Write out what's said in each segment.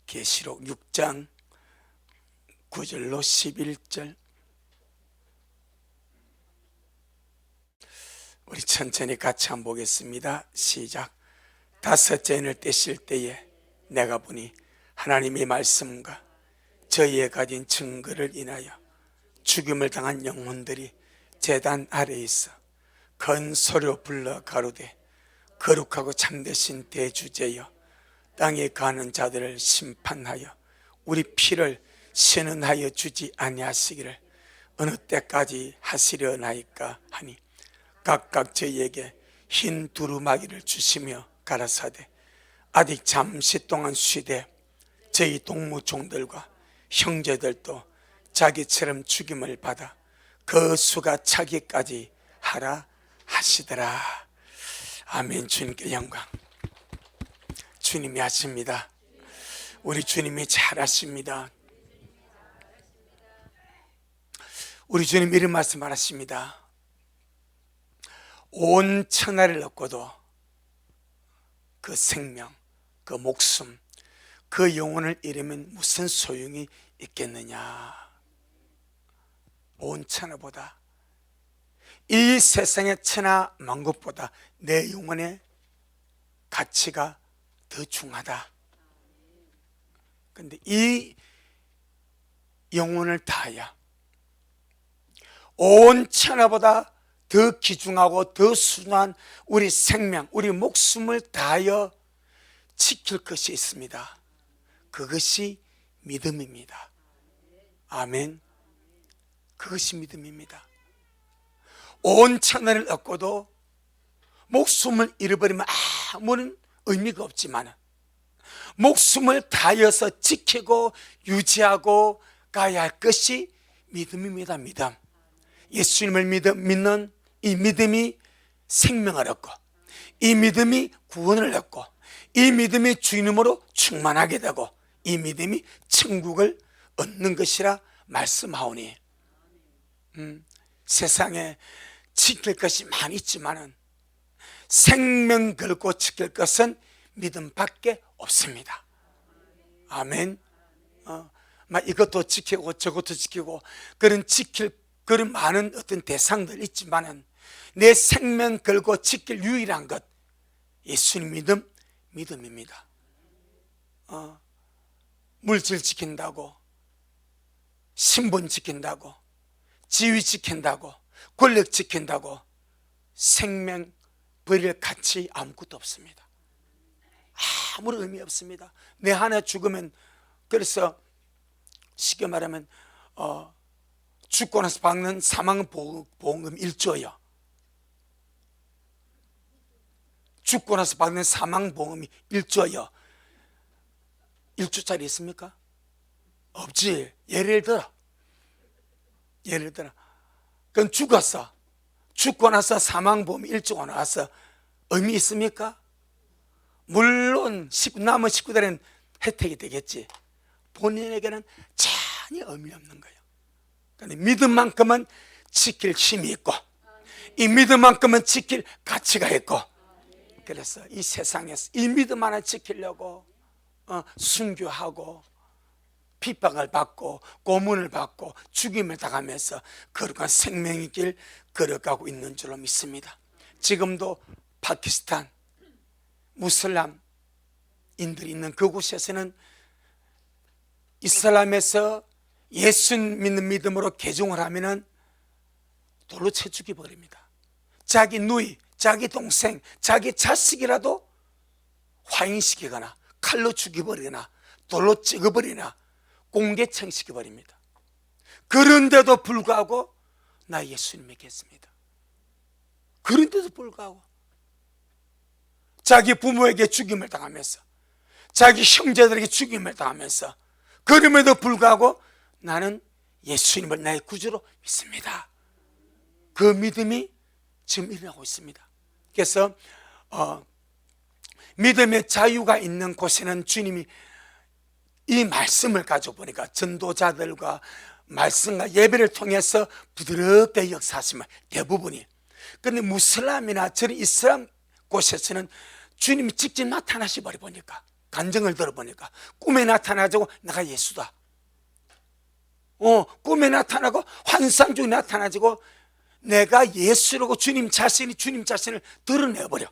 계시록 6장 9절로 11절. 우리 천천히 같이 한번 보겠습니다. 시작. 다섯째 인을 떼실 때에 내가 보니 하나님의 말씀과 저희의 가진 증거를 인하여 죽임을 당한 영혼들이 제단 아래에 있어 큰 소리로 불러 가로되 거룩하고 참되신 대주제여, 땅에 가는 자들을 심판하여 우리 피를 신은하여 주지 아니하시기를 어느 때까지 하시려나이까 하니, 각각 저희에게 흰 두루마기를 주시며 가라사대 아직 잠시 동안 쉬되 저희 동무종들과 형제들도 자기처럼 죽임을 받아 그 수가 차기까지 하라 하시더라. 아멘. 주님께 영광. 주님이 하십니다. 우리 주님이 잘하십니다. 우리 주님 이런 말씀 하십니다. 온 천하를 얻고도 그 생명, 그 목숨, 그 영혼을 잃으면 무슨 소용이 있겠느냐. 온 천하보다, 이 세상의 천하 만국보다 내 영혼의 가치가 더 중하다. 그런데 이 영혼을 다하여 온 천하보다 더 귀중하고 더 순한 우리 생명, 우리 목숨을 다하여 지킬 것이 있습니다. 그것이 믿음입니다. 아멘. 그것이 믿음입니다. 온 천하를 얻고도 목숨을 잃어버리면 아무런 의미가 없지만 목숨을 다하여서 지키고 유지하고 가야 할 것이 믿음입니다. 믿음. 예수님을 믿는 이 믿음이 생명을 얻고, 이 믿음이 구원을 얻고, 이 믿음이 주님으로 충만하게 되고, 이 믿음이 천국을 얻는 것이라 말씀하오니, 세상에 지킬 것이 많이 있지만 생명 걸고 지킬 것은 믿음밖에 없습니다. 아멘. 이것도 지키고 저것도 지키고 그런 많은 어떤 대상들 있지만은 내 생명 걸고 지킬 유일한 것, 예수님 믿음입니다. 물질 지킨다고, 신분 지킨다고, 지위 지킨다고, 권력 지킨다고 생명 버릴 가치 아무것도 없습니다. 아무런 의미 없습니다. 내 하나 죽으면, 그래서 쉽게 말하면 죽고 나서 받는 사망보험금 1조요. 죽고 나서 받는 사망보험이 1조요. 1조짜리 있습니까? 없지. 예를 들어 그건 죽었어. 죽고 나서 사망보험이 1조가 나와서 의미 있습니까? 물론 남은 식구들은 혜택이 되겠지. 본인에게는 전혀 의미 없는 거예요. 그런데 믿음만큼은 지킬 힘이 있고, 이 믿음만큼은 지킬 가치가 있고, 그래서 이 세상에서 이 믿음 하나 지키려고 순교하고 핍박을 받고 고문을 받고 죽임을 당하면서 거룩한 생명의 길 걸어가고 있는 줄로 믿습니다. 지금도 파키스탄 무슬림인들이 있는 그곳에서는 이슬람에서 예수 믿는 믿음으로 개종을 하면은 돌로 쳐 죽여버립니다. 자기 누이, 자기 동생, 자기 자식이라도 화인시키거나 칼로 죽여버리거나 돌로 찍어버리거나 공개청시켜버립니다. 그런데도 불구하고 나 예수님 믿겠습니다. 그런데도 불구하고 자기 부모에게 죽임을 당하면서, 자기 형제들에게 죽임을 당하면서, 그럼에도 불구하고 나는 예수님을 나의 구주로 믿습니다. 그 믿음이 지금 일어나고 있습니다. 그래서 믿음의 자유가 있는 곳에는 주님이 이 말씀을 가지고 보니까 전도자들과 말씀과 예배를 통해서 부드럽게 역사하시면 대부분이. 그런데 무슬림이나 저런 이슬람 곳에서는 주님이 직접 나타나시 버리 보니까 간증을 들어보니까 꿈에 나타나지고 내가 예수다. 꿈에 나타나고 환상 중에 나타나지고 내가 예수라고 주님 자신을 드러내버려.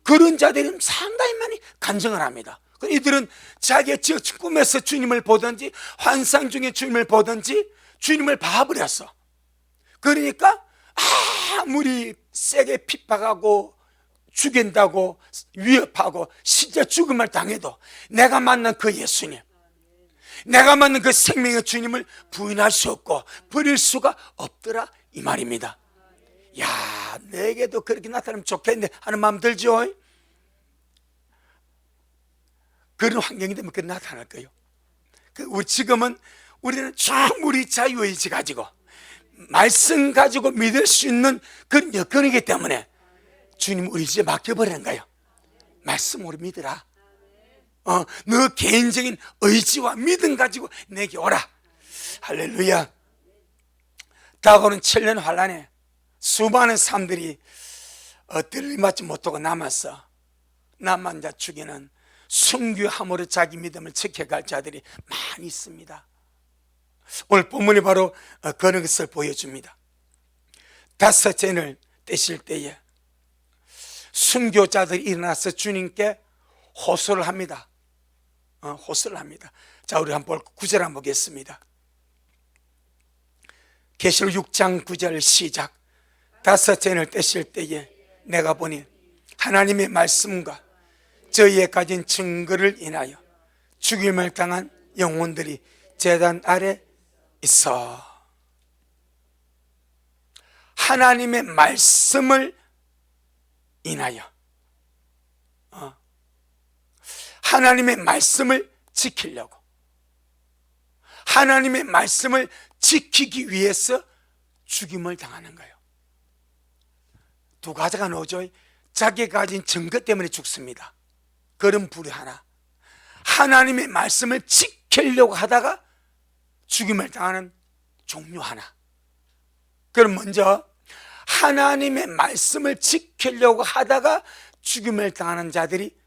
그런 자들은 상당히 많이 간증을 합니다. 이들은 자기의 꿈에서 주님을 보든지 환상 중에 주님을 보든지 주님을 봐버렸어. 그러니까 아무리 세게 핍박하고 죽인다고 위협하고 실제 죽음을 당해도 내가 만난 그 예수님, 내가 만난 그 생명의 주님을 부인할 수 없고 버릴 수가 없더라 이 말입니다. 야, 내게도 그렇게 나타나면 좋겠는데 하는 마음 들죠? 그런 환경이 되면 그렇게 나타날 거예요. 지금은 우리는 충분히 자유의지 가지고 말씀 가지고 믿을 수 있는 그런 여건이기 때문에 주님 우리 이제 맡겨버리는 거예요. 말씀으로 믿으라. 너 개인적인 의지와 믿음 가지고 내게 오라. 할렐루야. 다가오는 7년 환란에 수많은 사람들이 들림받지 못하고 남았어. 남만 자 죽이는 순교함으로 자기 믿음을 지켜갈 자들이 많이 있습니다. 오늘 본문이 바로 그런 것을 보여줍니다. 5째를 떼실 때에 순교자들이 일어나서 주님께 호소를 합니다. 호소를 합니다. 자, 우리 한번 9절 한번 보겠습니다. 계시록 6장 9절 시작. 5째를 떼실 때에 내가 보니 하나님의 말씀과 저희에 가진 증거를 인하여 죽임을 당한 영혼들이 제단 아래 있어. 하나님의 말씀을 인하여 하나님의 말씀을 지키려고, 하나님의 말씀을 지키기 위해서 죽임을 당하는 거예요. 두 가지가 나오죠. 자기가 가진 증거 때문에 죽습니다. 그런 부류 하나, 하나님의 말씀을 지키려고 하다가 죽임을 당하는 종류 하나. 그럼 먼저 하나님의 말씀을 지키려고 하다가 죽임을 당하는 자들이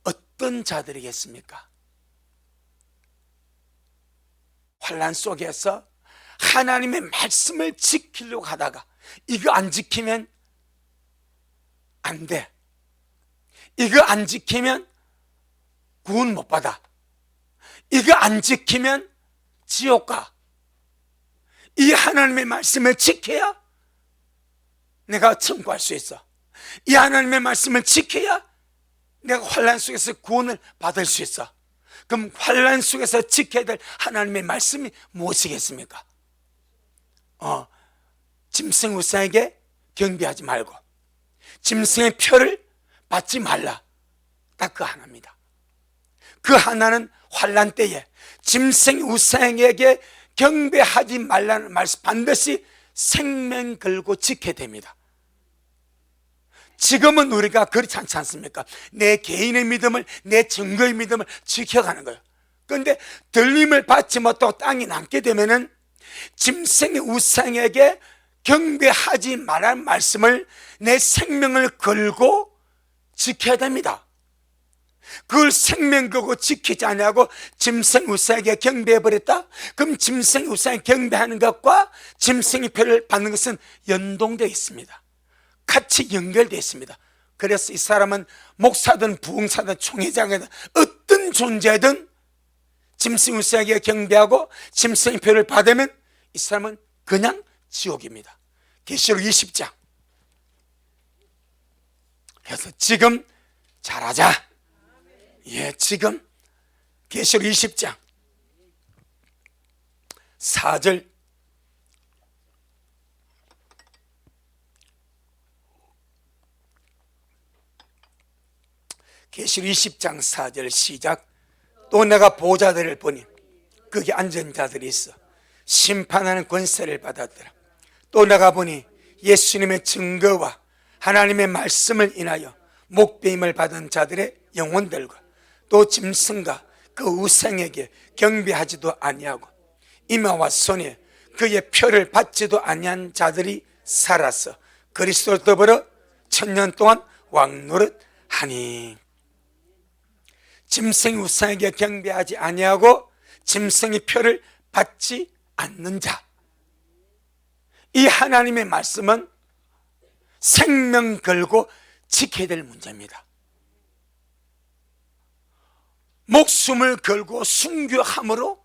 어떤 자들이겠습니까? 환난 속에서 하나님의 말씀을 지키려고 하다가 이거 안 지키면 안 돼, 이거 안 지키면 구원 못 받아, 이거 안 지키면 지옥 가, 이 하나님의 말씀을 지켜야 내가 천국할 수 있어, 이 하나님의 말씀을 지켜야 내가 환난 속에서 구원을 받을 수 있어. 그럼 환난 속에서 지켜야 될 하나님의 말씀이 무엇이겠습니까? 짐승 우상에게 경배하지 말고 짐승의 표를 받지 말라. 딱 그 하나입니다. 그 하나는 환난 때에 짐승 우상에게 경배하지 말라는 말씀 반드시 생명 걸고 지켜야 됩니다. 지금은 우리가 그렇지 않지 않습니까? 내 개인의 믿음을, 내 증거의 믿음을 지켜가는 거예요. 그런데 들림을 받지 못하고 땅에 남게 되면은 짐승의 우상에게 경배하지 말라는 말씀을 내 생명을 걸고 지켜야 됩니다. 그걸 생명 걸고 지키지 않냐고 짐승 우상에게 경배해버렸다? 그럼 짐승 우상에 경배하는 것과 짐승의 표를 받는 것은 연동되어 있습니다. 같이 연결되어 있습니다. 그래서 이 사람은 목사든 부흥사든 총회장이든 어떤 존재든 짐승 우상에게 경배하고 짐승의 표를 받으면 이 사람은 그냥 지옥입니다. 계시록 20장. 그래서 지금 잘하자. 예, 지금 계시록 20장 4절 계시록 20장 4절 시작. 또 내가 보좌들을 보니 거기 앉은 자들이 있어 심판하는 권세를 받았더라. 또 내가 보니 예수님의 증거와 하나님의 말씀을 인하여 목배임을 받은 자들의 영혼들과 또 짐승과 그 우상에게 경배하지도 아니하고 이마와 손에 그의 표를 받지도 아니한 자들이 살아서 그리스도를 더불어 1000년 동안 왕노릇하니. 짐승이 우상에게 경배하지 아니하고 짐승의 표를 받지 않는 자. 이 하나님의 말씀은 생명 걸고 지켜야 될 문제입니다. 목숨을 걸고 순교함으로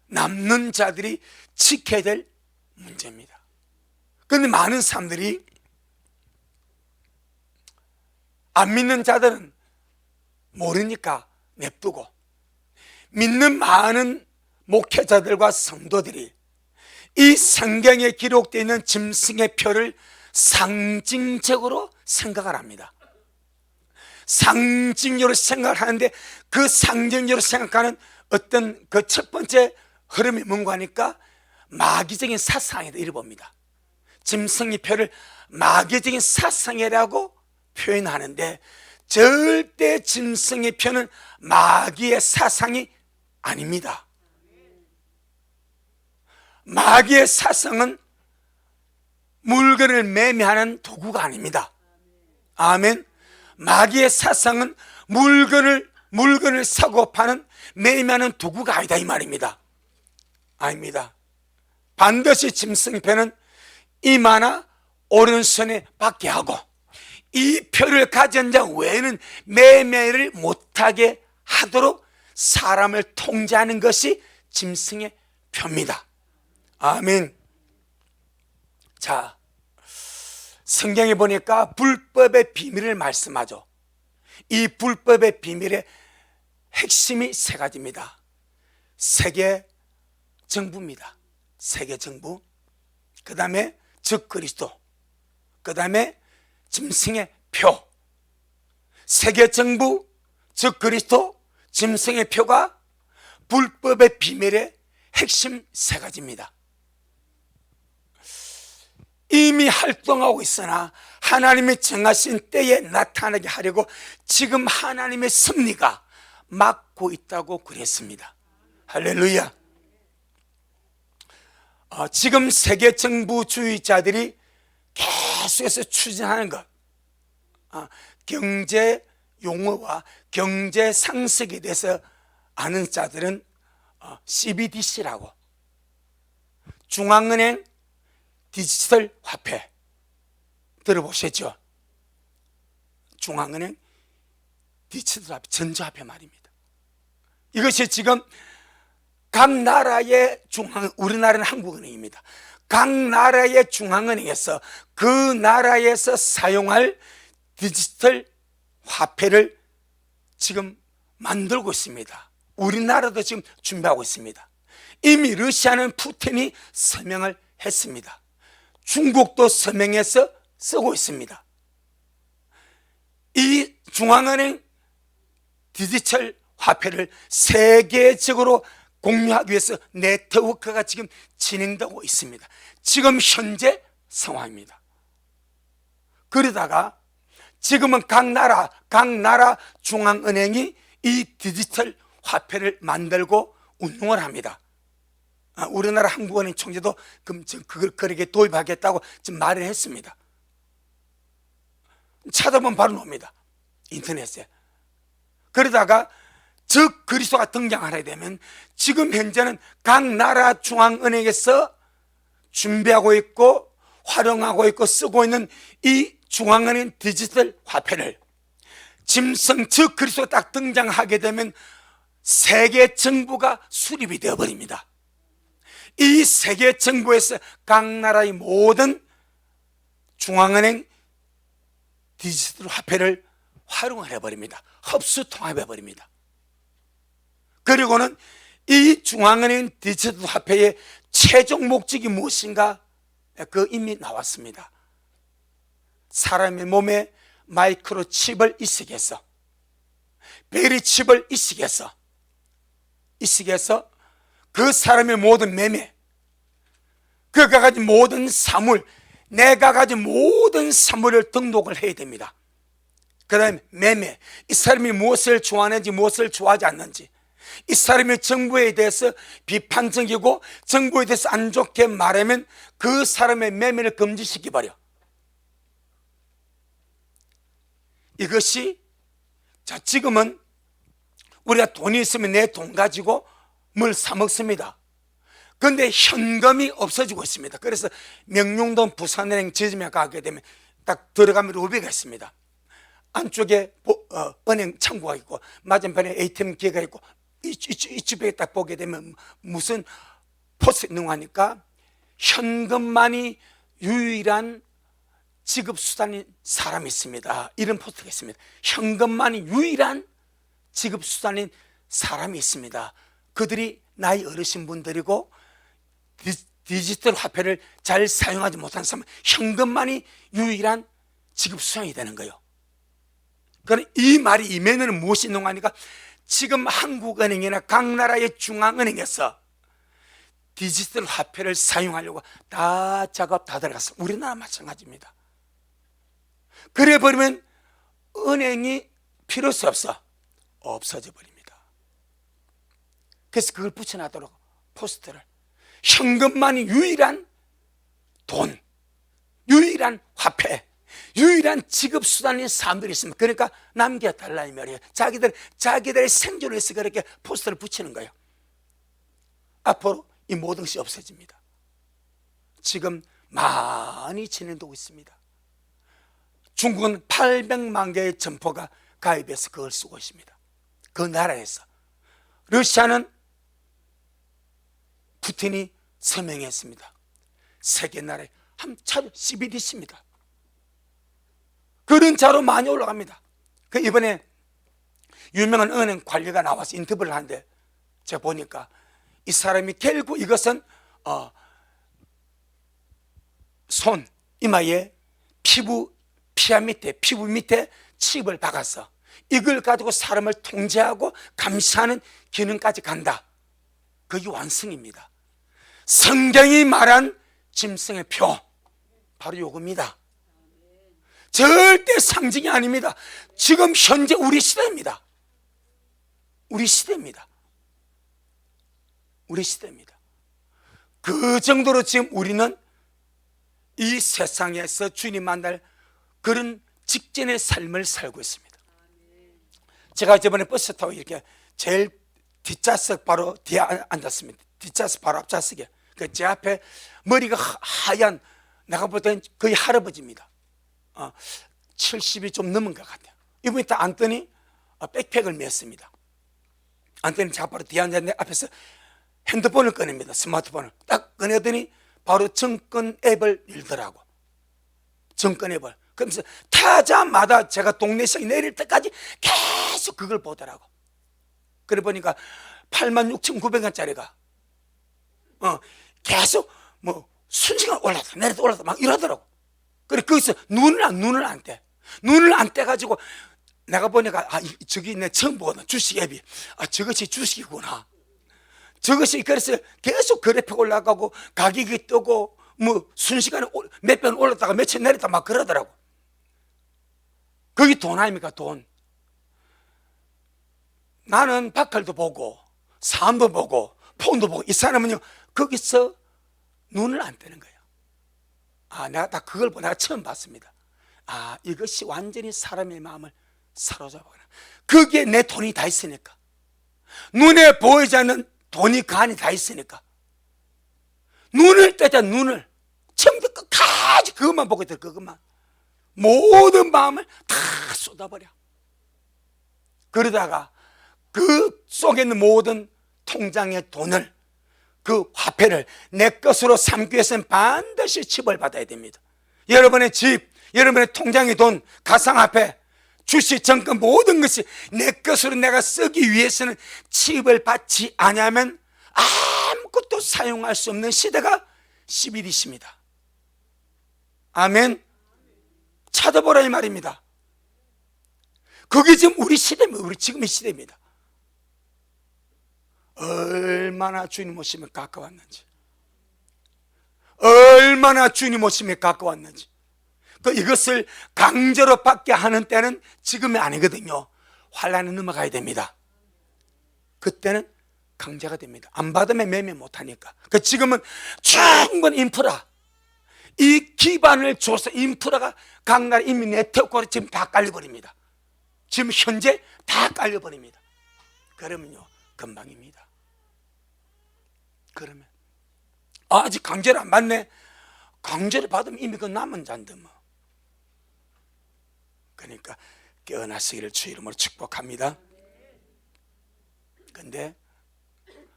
남는 자들이 지켜야 될 문제입니다. 그런데 많은 사람들이, 안 믿는 자들은 모르니까 냅두고, 믿는 많은 목회자들과 성도들이 이 성경에 기록되어 있는 짐승의 표를 상징적으로 생각을 합니다. 상징적으로 생각을 하는데, 그 상징적으로 생각하는 어떤 그 첫 번째 흐름이 뭔가 하니까 마귀적인 사상이다, 이를 봅니다. 짐승의 표를 마귀적인 사상이라고 표현하는데, 절대 짐승의 표는 마귀의 사상이 아닙니다. 마귀의 사상은 물건을 매매하는 도구가 아닙니다. 아멘. 마귀의 사상은 물건을 사고 파는, 매매하는 도구가 아니다, 이 말입니다. 아닙니다. 반드시 짐승의 표는 이마나 오른손에 받게 하고, 이 표를 가진 자 외에는 매매를 못하게 하도록 사람을 통제하는 것이 짐승의 표입니다. 아멘. 자, 성경에 보니까 불법의 비밀을 말씀하죠. 이 불법의 비밀의 핵심이 세 가지입니다. 세계 정부입니다. 세계 정부, 그 다음에 즉 그리스도, 그 다음에 짐승의 표. 세계 정부, 즉 그리스도, 짐승의 표가 불법의 비밀의 핵심 세 가지입니다. 이미 활동하고 있으나 하나님이 정하신 때에 나타나게 하려고 지금 하나님의 섭리가 막고 있다고 그랬습니다. 할렐루야. 지금 세계 정부주의자들이 계속해서 추진하는 것, 경제 용어와 경제 상식에 대해서 아는 자들은 CBDC라고, 중앙은행 디지털 화폐 들어보셨죠? 중앙은행 디지털 화폐, 전자화폐 말입니다. 이것이 지금 각 나라의 우리나라는 한국은행입니다. 각 나라의 중앙은행에서 그 나라에서 사용할 디지털 화폐를 지금 만들고 있습니다. 우리나라도 지금 준비하고 있습니다. 이미 러시아는 푸틴이 서명을 했습니다. 중국도 서명해서 쓰고 있습니다. 이 중앙은행 디지털 화폐를 세계적으로 공유하기 위해서 네트워크가 지금 진행되고 있습니다. 지금 현재 상황입니다. 그러다가 지금은 각 나라 중앙은행이 이 디지털 화폐를 만들고 운용을 합니다. 우리나라 한국은행 총재도 그렇게 도입하겠다고 지금 말을 했습니다. 찾아보면 바로 나옵니다, 인터넷에. 그러다가 즉 그리스도가 등장하게 되면 지금 현재는 각 나라 중앙은행에서 준비하고 있고 활용하고 있고 쓰고 있는 이 중앙은행 디지털 화폐를 짐승 즉 그리스도가 딱 등장하게 되면 세계 정부가 수립이 되어버립니다. 이 세계 정부에서 각 나라의 모든 중앙은행 디지털 화폐를 활용을 해버립니다. 흡수 통합해버립니다. 그리고는 이 중앙은행 디지털 화폐의 최종 목적이 무엇인가? 그 이미 나왔습니다. 사람의 몸에 마이크로칩을 이식해서, 베리칩을 이식해서 그 사람의 모든 매매, 그가 가진 모든 사물, 내가 가진 모든 사물을 등록을 해야 됩니다. 그 다음에 매매, 이 사람이 무엇을 좋아하는지 무엇을 좋아하지 않는지, 이 사람이 정부에 대해서 비판적이고 정부에 대해서 안 좋게 말하면 그 사람의 매매를 금지시켜버려. 이것이 지금은 우리가 돈이 있으면 내 돈 가지고 뭘 사 먹습니다. 그런데 현금이 없어지고 있습니다. 그래서 명륜동 부산은행 지점에 가게 되면 딱 들어가면 로비가 있습니다. 안쪽에 은행 창구가 있고 맞은편에 ATM 기계가 있고 이쪽에 딱 보게 되면 무슨 포스트 있는 거 하니까 현금만이 유일한 지급수단인 사람이 있습니다. 이런 포스트가 있습니다. 현금만이 유일한 지급수단인 사람이 있습니다. 그들이 나이 어르신 분들이고 디지털 화폐를 잘 사용하지 못하는 사람은 현금만이 유일한 지급수단이 되는 거예요. 그러니까 이 말이 이면에는 무엇이 있는 거 하니까 지금 한국은행이나 각 나라의 중앙은행에서 디지털 화폐를 사용하려고 다 작업 다 들어갔어요. 우리나라 마찬가지입니다. 그래 버리면 은행이 필요수 없어져 버립니다. 그래서 그걸 붙여놔도록 포스터를 현금만이 유일한 돈, 유일한 화폐, 유일한 지급수단인 사람들이 있습니다. 그러니까 남겨달라 이 말이에요. 자기들의 생존을 위해서 그렇게 포스터를 붙이는 거예요. 앞으로 이 모든 것이 없어집니다. 지금 많이 진행되고 있습니다. 중국은 800만 개의 점포가 가입해서 그걸 쓰고 있습니다. 그 나라에서. 러시아는 푸틴이 서명했습니다. 세계 나라의 한 차로 CBDC입니다. 그런 차로 많이 올라갑니다. 그 이번에 유명한 은행 관리가 나와서 인터뷰를 하는데 제가 보니까 이 사람이 결국 이것은 손, 이마에 피하 밑에, 피부 밑에 칩을 박아서 이걸 가지고 사람을 통제하고 감시하는 기능까지 간다. 그게 완성입니다. 성경이 말한 짐승의 표, 바로 요겁니다. 절대 상징이 아닙니다. 지금 현재 우리 시대입니다. 우리 시대입니다. 우리 시대입니다. 그 정도로 지금 우리는 이 세상에서 주님 만날 그런 직전의 삶을 살고 있습니다. 제가 저번에 버스 타고 이렇게 제일 뒷좌석 바로 뒤에 앉았습니다. 뒷좌석 바로 앞좌석에 제 앞에 머리가 하얀, 내가 볼 때는 거의 할아버지입니다. 70이 좀 넘은 것 같아요. 이분이 딱 앉더니 백팩을 맸습니다. 앉더니 제가 바로 뒤에 앉았는데 앞에서 핸드폰을 꺼냅니다. 스마트폰을 딱 꺼내더니 바로 정권 앱을 열더라고. 정권 앱을. 그러면서 타자마다 제가 동네 시장에 내릴 때까지 계속 그걸 보더라고. 그래 보니까 86,900원짜리가 계속 뭐 순식간 올랐다 내렸다 올랐다 막 이러더라고. 그래 거기서 눈을 안 떼. 눈을 안 떼가지고 내가 보니까 저기 내 처음 보거든. 주식 앱이. 저것이 주식이구나. 저것이 그래서 계속 그래픽 올라가고 가격이 뜨고 뭐 순식간에 몇 번 올랐다가 며칠 내렸다 막 그러더라고. 그게 돈 아닙니까? 돈. 나는 바칼도 보고 사암도 보고 폰도 보고 이 사람은요 거기서 눈을 안 떼는 거예요. 내가 다 그걸 보고 내가 처음 봤습니다. 이것이 완전히 사람의 마음을 사로잡아가는, 거기에 내 돈이 다 있으니까, 눈에 보이지 않는 돈이 그 안에 다 있으니까 눈을 떼자. 눈을 처음부터 끝까지 그것만 보게 돼. 그것만 모든 마음을 다 쏟아버려. 그러다가 그 속에 있는 모든 통장의 돈을, 그 화폐를 내 것으로 삼기 위해서는 반드시 칩을 받아야 됩니다. 여러분의 집, 여러분의 통장의 돈, 가상화폐, 주식, 정권 모든 것이 내 것으로 내가 쓰기 위해서는 칩을 받지 않으면 아무것도 사용할 수 없는 시대가 CBDC입니다. 아멘. 찾아보라 이 말입니다. 그게 지금 우리 시대입니다. 우리 지금의 시대입니다. 얼마나 주님 오시면 가까웠는지, 얼마나 주님 오시면 가까웠는지. 또 이것을 강제로 받게 하는 때는 지금이 아니거든요. 환난에 넘어가야 됩니다. 그때는 강제가 됩니다. 안 받으면 매매 못하니까. 지금은 충분히 인프라, 이 기반을 줘서 인프라가 각 나라 이미 네트워크로 지금 다 깔려버립니다. 지금 현재 다 깔려버립니다. 그러면요 금방입니다. 그러면 아직 강제를 안 받네. 강제를 받으면 이미 그 남은 잔데 뭐. 그러니까 깨어나시기를 주 이름으로 축복합니다. 근데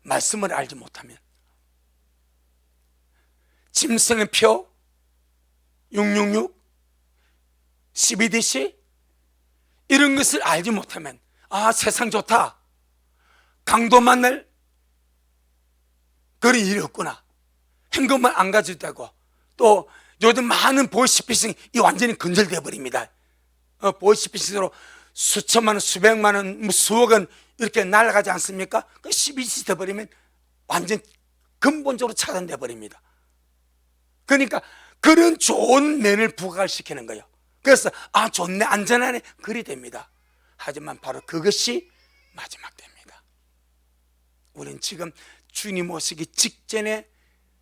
말씀을 알지 못하면 짐승의 표 666 12DC 이런 것을 알지 못하면 아 세상 좋다, 강도 만날 그런 일이 없구나, 현금만 안 가져도 되고, 또 요즘 많은 보이스피싱이 완전히 근절되어 버립니다. 보이스피싱으로 수천만 원, 수백만 원, 수억 원 이렇게 날아가지 않습니까? 그 12시 돼버리면 완전 근본적으로 차단돼 버립니다. 그러니까 그런 좋은 면을 부각시키는 거예요. 그래서 아 좋네, 안전하네, 그리 됩니다. 하지만 바로 그것이 마지막 때입니다. 우리는 지금 주님 오시기 직전에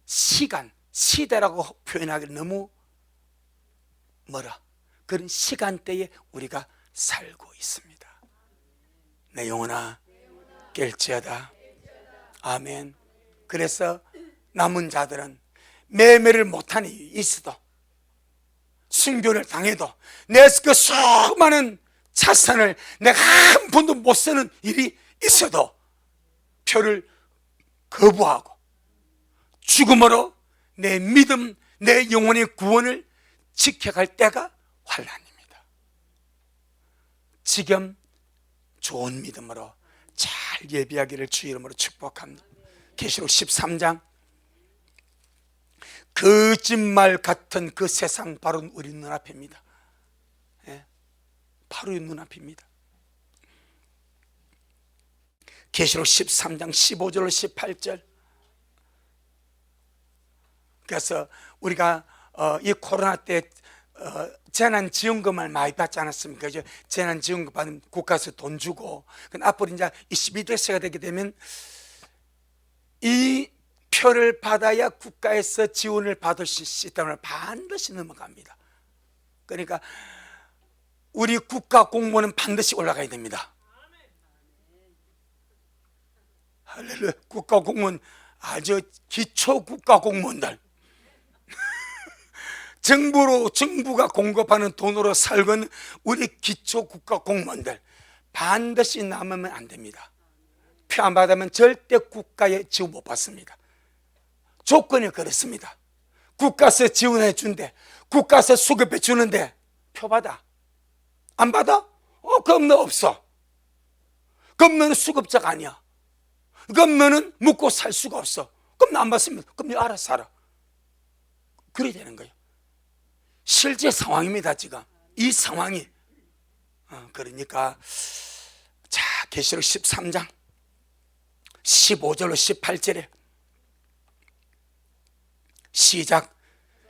시간, 시대라고 표현하기 너무 뭐라, 그런 시간대에 우리가 살고 있습니다. 내 영혼아 깰지어다. 아멘. 그래서 남은 자들은 매매를 못하는 이유 있어도, 순교를 당해도, 내 그 수많은 자산을 내가 한 푼도 못 쓰는 일이 있어도 표를 거부하고 죽음으로 내 믿음, 내 영혼의 구원을 지켜갈 때가 환난입니다. 지금 좋은 믿음으로 잘 예비하기를 주 이름으로 축복합니다. 계시록 13장, 거짓말 같은 그 세상 바로 우리 눈앞입니다. 바로 눈앞입니다. 계시록 13장 15절 18절. 그래서 우리가 이 코로나 때 재난지원금을 많이 받지 않았습니까? 재난지원금 받으면 국가에서 돈 주고, 앞으로 이제 12대세가 되게 되면 이 표를 받아야 국가에서 지원을 받을 수 있다면 반드시 넘어갑니다. 그러니까 우리 국가 공무원은 반드시 올라가야 됩니다. 할렐루야. 국가 공무원, 아주 기초 국가 공무원들, 정부가 공급하는 돈으로 살건 우리 기초 국가 공무원들 반드시 남으면 안 됩니다. 표 안 받으면 절대 국가의 지원 못 받습니다. 조건이 그렇습니다. 국가에서 지원해 준대, 국가에서 수급해 주는데 표 받아? 안 받아? 그럼 너 없어. 그럼 너는 수급자가 아니야. 그럼 너는 먹고 살 수가 없어. 그럼 너 안 받으면 그럼 너 알아서 살아. 그래야 되는 거예요. 실제 상황입니다. 지금 이 상황이. 그러니까 자, 계시록 13장 15절로 18절에 시작.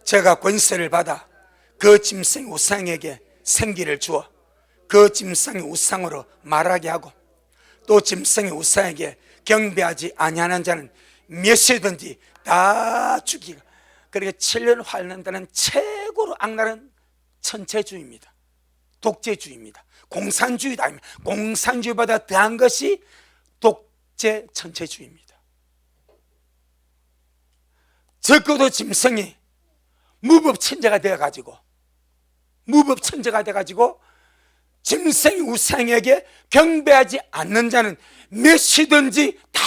제가 권세를 받아 그 짐승 우상에게 생기를 주어 그 짐승의 우상으로 말하게 하고, 또 짐승의 우상에게 경배하지 아니하는 자는 몇이든지 다 죽이고. 그러니까 7년 환난다는 최고로 악랄한 천체주의입니다. 독재주의입니다. 공산주의다. 공산주의보다 더한 것이 독재 천체주의입니다. 적어도 짐승이 무법천자가 되어가지고 짐승의 우상에게 경배하지 않는 자는 몇이든지 다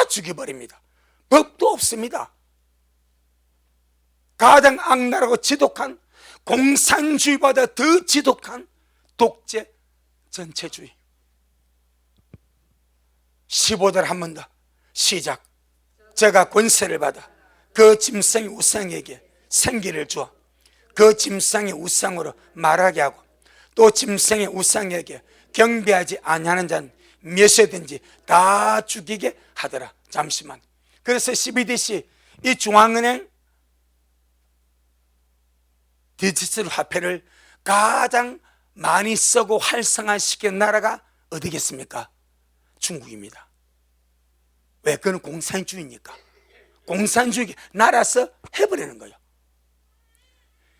죽여버립니다. 법도 없습니다. 가장 악랄하고 지독한, 공산주의보다 더 지독한 독재 전체주의. 15절 한 번 더 시작. 제가 권세를 받아 그 짐승의 우상에게 생기를 주어 그 짐승의 우상으로 말하게 하고, 또 짐승의 우상에게 경배하지 아니하는 자는 몇이든지 다 죽이게 하더라. 잠시만. 그래서 12DC 이 중앙은행 디지털 화폐를 가장 많이 쓰고 활성화시킨 나라가 어디겠습니까? 중국입니다. 왜? 그건 공산주의니까. 공산주의 나라에서 해버리는 거예요.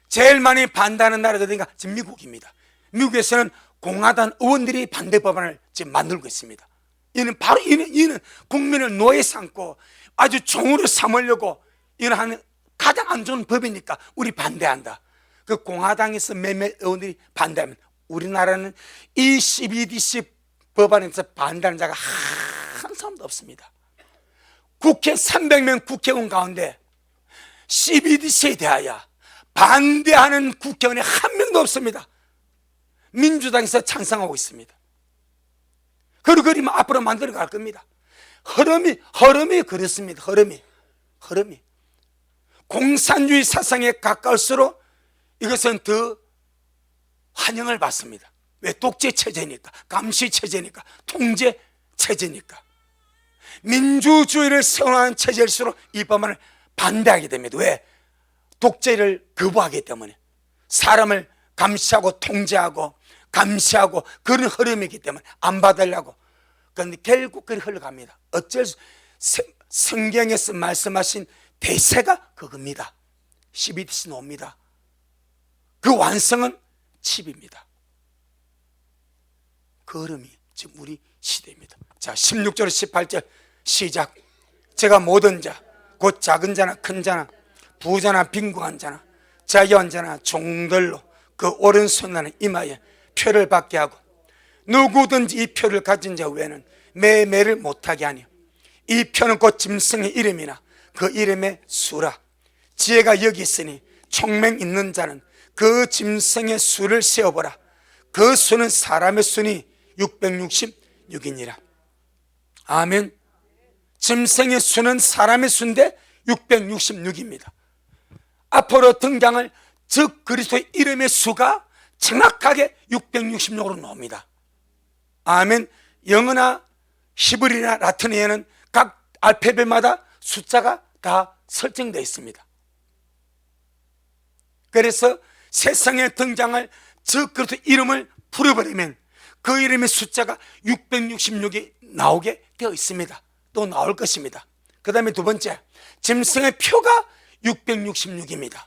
제일 많이 반대하는 나라가 어딘가? 지금 미국입니다. 미국에서는 공화당 의원들이 반대 법안을 지금 만들고 있습니다. 이는 바로 이는 국민을 노예 삼고 아주 종으로 삼으려고 이는 하는 가장 안 좋은 법이니까 우리 반대한다. 그 공화당에서 몇몇 의원들이 반대하면 우리나라는 이 CBDC 법안에서 반대하는 자가 한 사람도 없습니다. 국회 300명 국회의원 가운데 CBDC에 대하여 반대하는 국회의원이 한 명도 없습니다. 민주당에서 찬성하고 있습니다. 그 그림은 앞으로 만들어 갈 겁니다. 흐름이 그렇습니다. 흐름이 공산주의 사상에 가까울수록 이것은 더 환영을 받습니다. 왜? 독재 체제니까, 감시 체제니까, 통제 체제니까. 민주주의를 선호하는 체제일수록 이 법안을 반대하게 됩니다. 왜? 독재를 거부하기 때문에. 사람을 감시하고 통제하고 감시하고 그런 흐름이기 때문에 안 받으려고. 그런데 결국 그리 흘러갑니다. 어쩔 수, 성경에서 말씀하신 대세가 그겁니다. CBDC 놉니다. 그 완성은 칩입니다. 그 흐름이 지금 우리 시대입니다. 자, 16절 18절 시작. 제가 모든 자, 곧 작은 자나 큰 자나 부자나 빈궁한 자나 자유한 자나 종들로 그 오른손 안에 임하여 표를 받게 하고 누구든지 이 표를 가진 자 외에는 매매를 못하게 하니 이 표는 곧 짐승의 이름이나 그 이름의 수라. 지혜가 여기 있으니 총명 있는 자는 그 짐승의 수를 세어보라. 그 수는 사람의 수니 666이니라. 아멘. 짐승의 수는 사람의 수인데 666입니다. 앞으로 등장할 즉 그리스도의 이름의 수가 정확하게 666으로 나옵니다. 아멘. 영어나 히브리나 라틴어에는 각 알파벳마다 숫자가 다 설정되어 있습니다. 그래서 세상에 등장할 즉 그리스도의 이름을 풀어버리면 그 이름의 숫자가 666이 나오게 되어 있습니다. 또 나올 것입니다. 그 다음에 두 번째, 짐승의 표가 666입니다.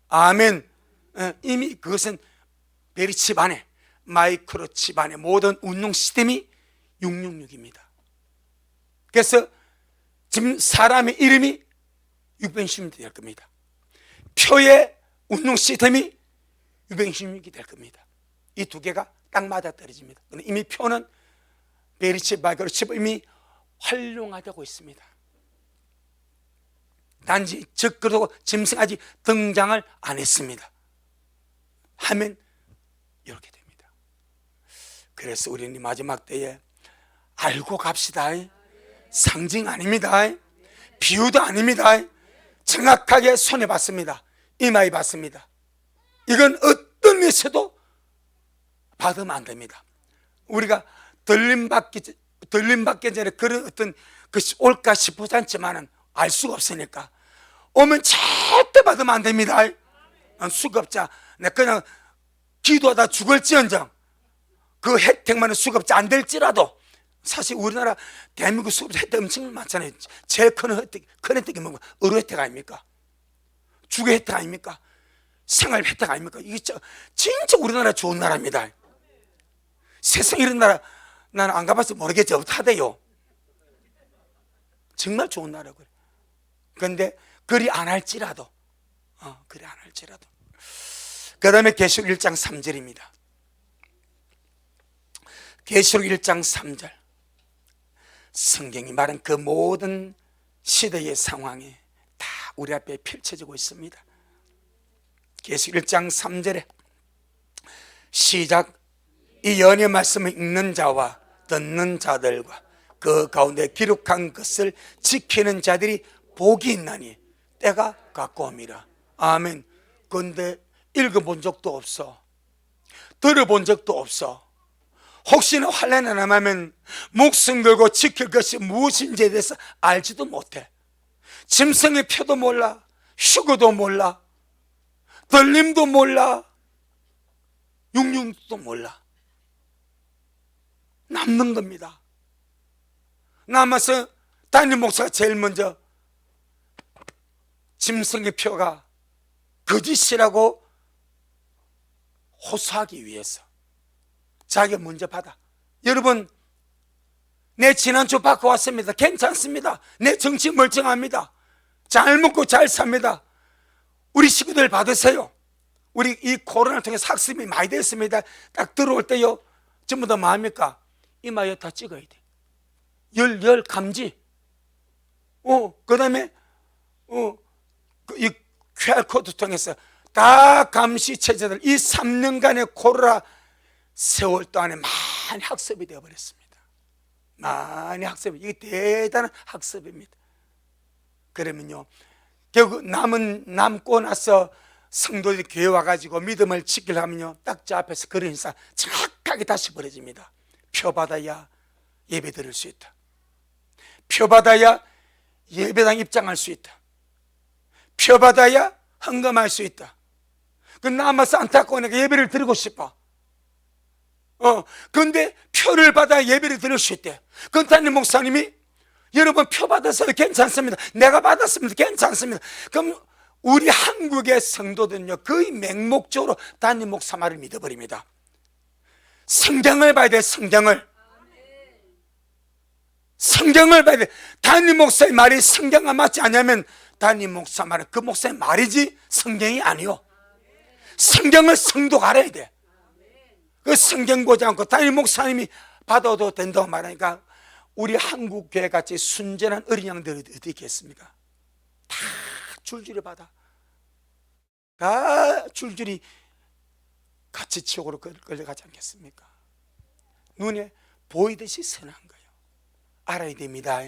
아멘. 이미 그것은 베리칩 안에, 마이크로칩 안에 모든 운용 시스템이 666입니다. 그래서 지금 사람의 이름이 666이 될 겁니다. 표의 운용 시스템이 666이 될 겁니다. 이 두 개가 딱 맞아 떨어집니다. 이미 표는 베리칩, 마이크로칩 이미 활용화되고 있습니다. 단지 즉 그리고 짐승 아직 등장을 안 했습니다. 하면 이렇게 됩니다. 그래서 우리는 마지막 때에 알고 갑시다. 상징 아닙니다. 비유도 아닙니다. 정확하게 손에 받습니다. 이마에 받습니다. 이건 어떤 데서도 받으면 안 됩니다. 우리가 들림받기 전에 그런 어떤 것이 올까 싶지 않지만은 알 수가 없으니까 오면 절대 받으면 안 됩니다. 수급자, 내 그냥 기도하다 죽을지언정 그 혜택만은 수급자 안 될지라도 사실 우리나라 대한민국 수급자 혜택 엄청 많잖아요. 제일 큰 혜택이 뭔가 의료 혜택 아닙니까? 주거 혜택 아닙니까? 생활 혜택 아닙니까? 이게 진짜 우리나라 좋은 나라입니다. 세상에 이런 나라 나는 안 가봐서 모르겠지. 없다대요. 정말 좋은 나라고요. 그런데 그리 안 할지라도 그 다음에 계시록 1장 3절입니다. 계시록 1장 3절 성경이 말한 그 모든 시대의 상황이 다 우리 앞에 펼쳐지고 있습니다. 계시록 1장 3절에 시작. 이 연의 말씀을 읽는 자와 듣는 자들과 그 가운데 기록한 것을 지키는 자들이 복이 있나니 때가 가까움이라. 아멘. 그런데 읽어본 적도 없어, 들어본 적도 없어. 혹시나 환난 안 하면 목숨 걸고 지킬 것이 무엇인지에 대해서 알지도 못해. 짐승의 표도 몰라, 휴거도 몰라, 들림도 몰라, 육육도 몰라. 남는 겁니다. 남아서 담임 목사가 제일 먼저 짐승의 표가 거짓이라고 호소하기 위해서 자기가 먼저 받아. 여러분, 내 지난주 바꿔왔습니다. 괜찮습니다. 내 정치 멀쩡합니다. 잘 먹고 잘 삽니다. 우리 식구들 받으세요. 우리 이 코로나를 통해서 학습이 많이 됐습니다. 딱 들어올 때요, 전부 다 뭐합니까? 이마에 다 찍어야 돼. 열 감지. 그 다음에 이 QR코드 통해서 다 감시 체제들, 이 3년간의 코로나 세월 동안에 많이 학습이 되어버렸습니다. 많이 학습이, 이게 대단한 학습입니다. 그러면요, 결국 남고 나서 성도들이 교회 와가지고 믿음을 지키려면요, 딱 저 앞에서 그런 인사 정확하게 다시 벌어집니다. 표 받아야 예배 드릴 수 있다. 표 받아야 예배당 입장할 수 있다. 표 받아야 헌금할 수 있다. 그 남아서 안타까우니까 예배를 드리고 싶어. 그런데 표를 받아야 예배를 드릴 수 있대. 그럼 담임 목사님이 여러분 표 받았어요? 괜찮습니다. 내가 받았습니다. 괜찮습니다. 그럼 우리 한국의 성도들은요, 거의 맹목적으로 담임 목사 말을 믿어버립니다. 성경을 봐야 돼. 성경을 봐야 돼. 담임 목사의 말이 성경과 맞지 않냐면 담임 목사 말은 그 목사의 말이지 성경이 아니요. 성경을 성도가 알아야 돼. 그 성경 보지 않고 담임 목사님이 받아도 된다고 말하니까 우리 한국 교회 같이 순전한 어린 양들이 어디 있겠습니까? 다 줄줄이 받아. 다 줄줄이 같이 지옥으로 끌려가지 않겠습니까? 눈에 보이듯이 선한 거예요. 알아야 됩니다.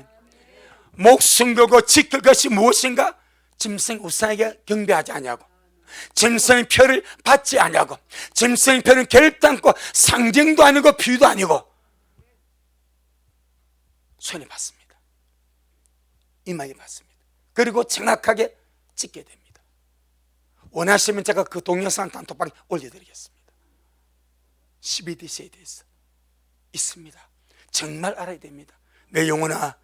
목숨 걸고 지킬 것이 무엇인가? 짐승 우상에게 경배하지 아니하고, 짐승의 표를 받지 아니하고, 짐승의 표는 결단코 상징도 아니고 비유도 아니고 손에 받습니다. 이마에 받습니다. 그리고 정확하게 찍게 됩니다. 원하시면 제가 그 동영상 단톡방에 올려드리겠습니다. 12DC에 대해서 있습니다. 정말 알아야 됩니다. 내 영혼아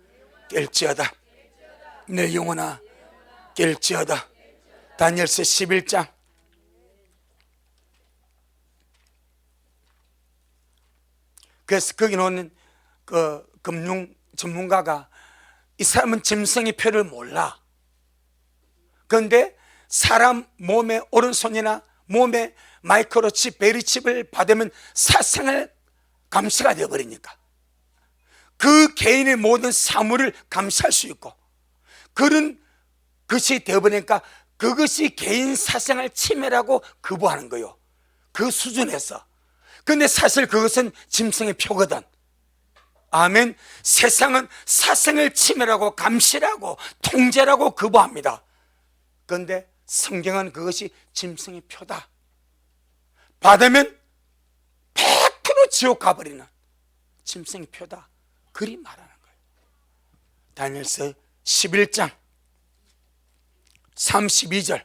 깰지어다. 내 영혼아 깰지어다. 다니엘서 11장 그래서 거기 나오는 그 금융 전문가가 이 사람은 짐승의 표를 몰라. 그런데 사람 몸의 오른손이나 몸에 마이크로칩, 베리칩을 받으면 사생활 감시가 되어버리니까 그 개인의 모든 사물을 감시할 수 있고 그런 것이 되어버리니까 그것이 개인 사생활 침해라고 거부하는 거예요. 그 수준에서. 근데 사실 그것은 짐승의 표거든. 아멘. 세상은 사생활 침해라고 감시라고 통제라고 거부합니다. 그런데 성경은 그것이 짐승의 표다. 받으면 100% 지옥 가버리는 짐승의 표다. 그리 말하는 거예요. 다니엘서 11장 32절.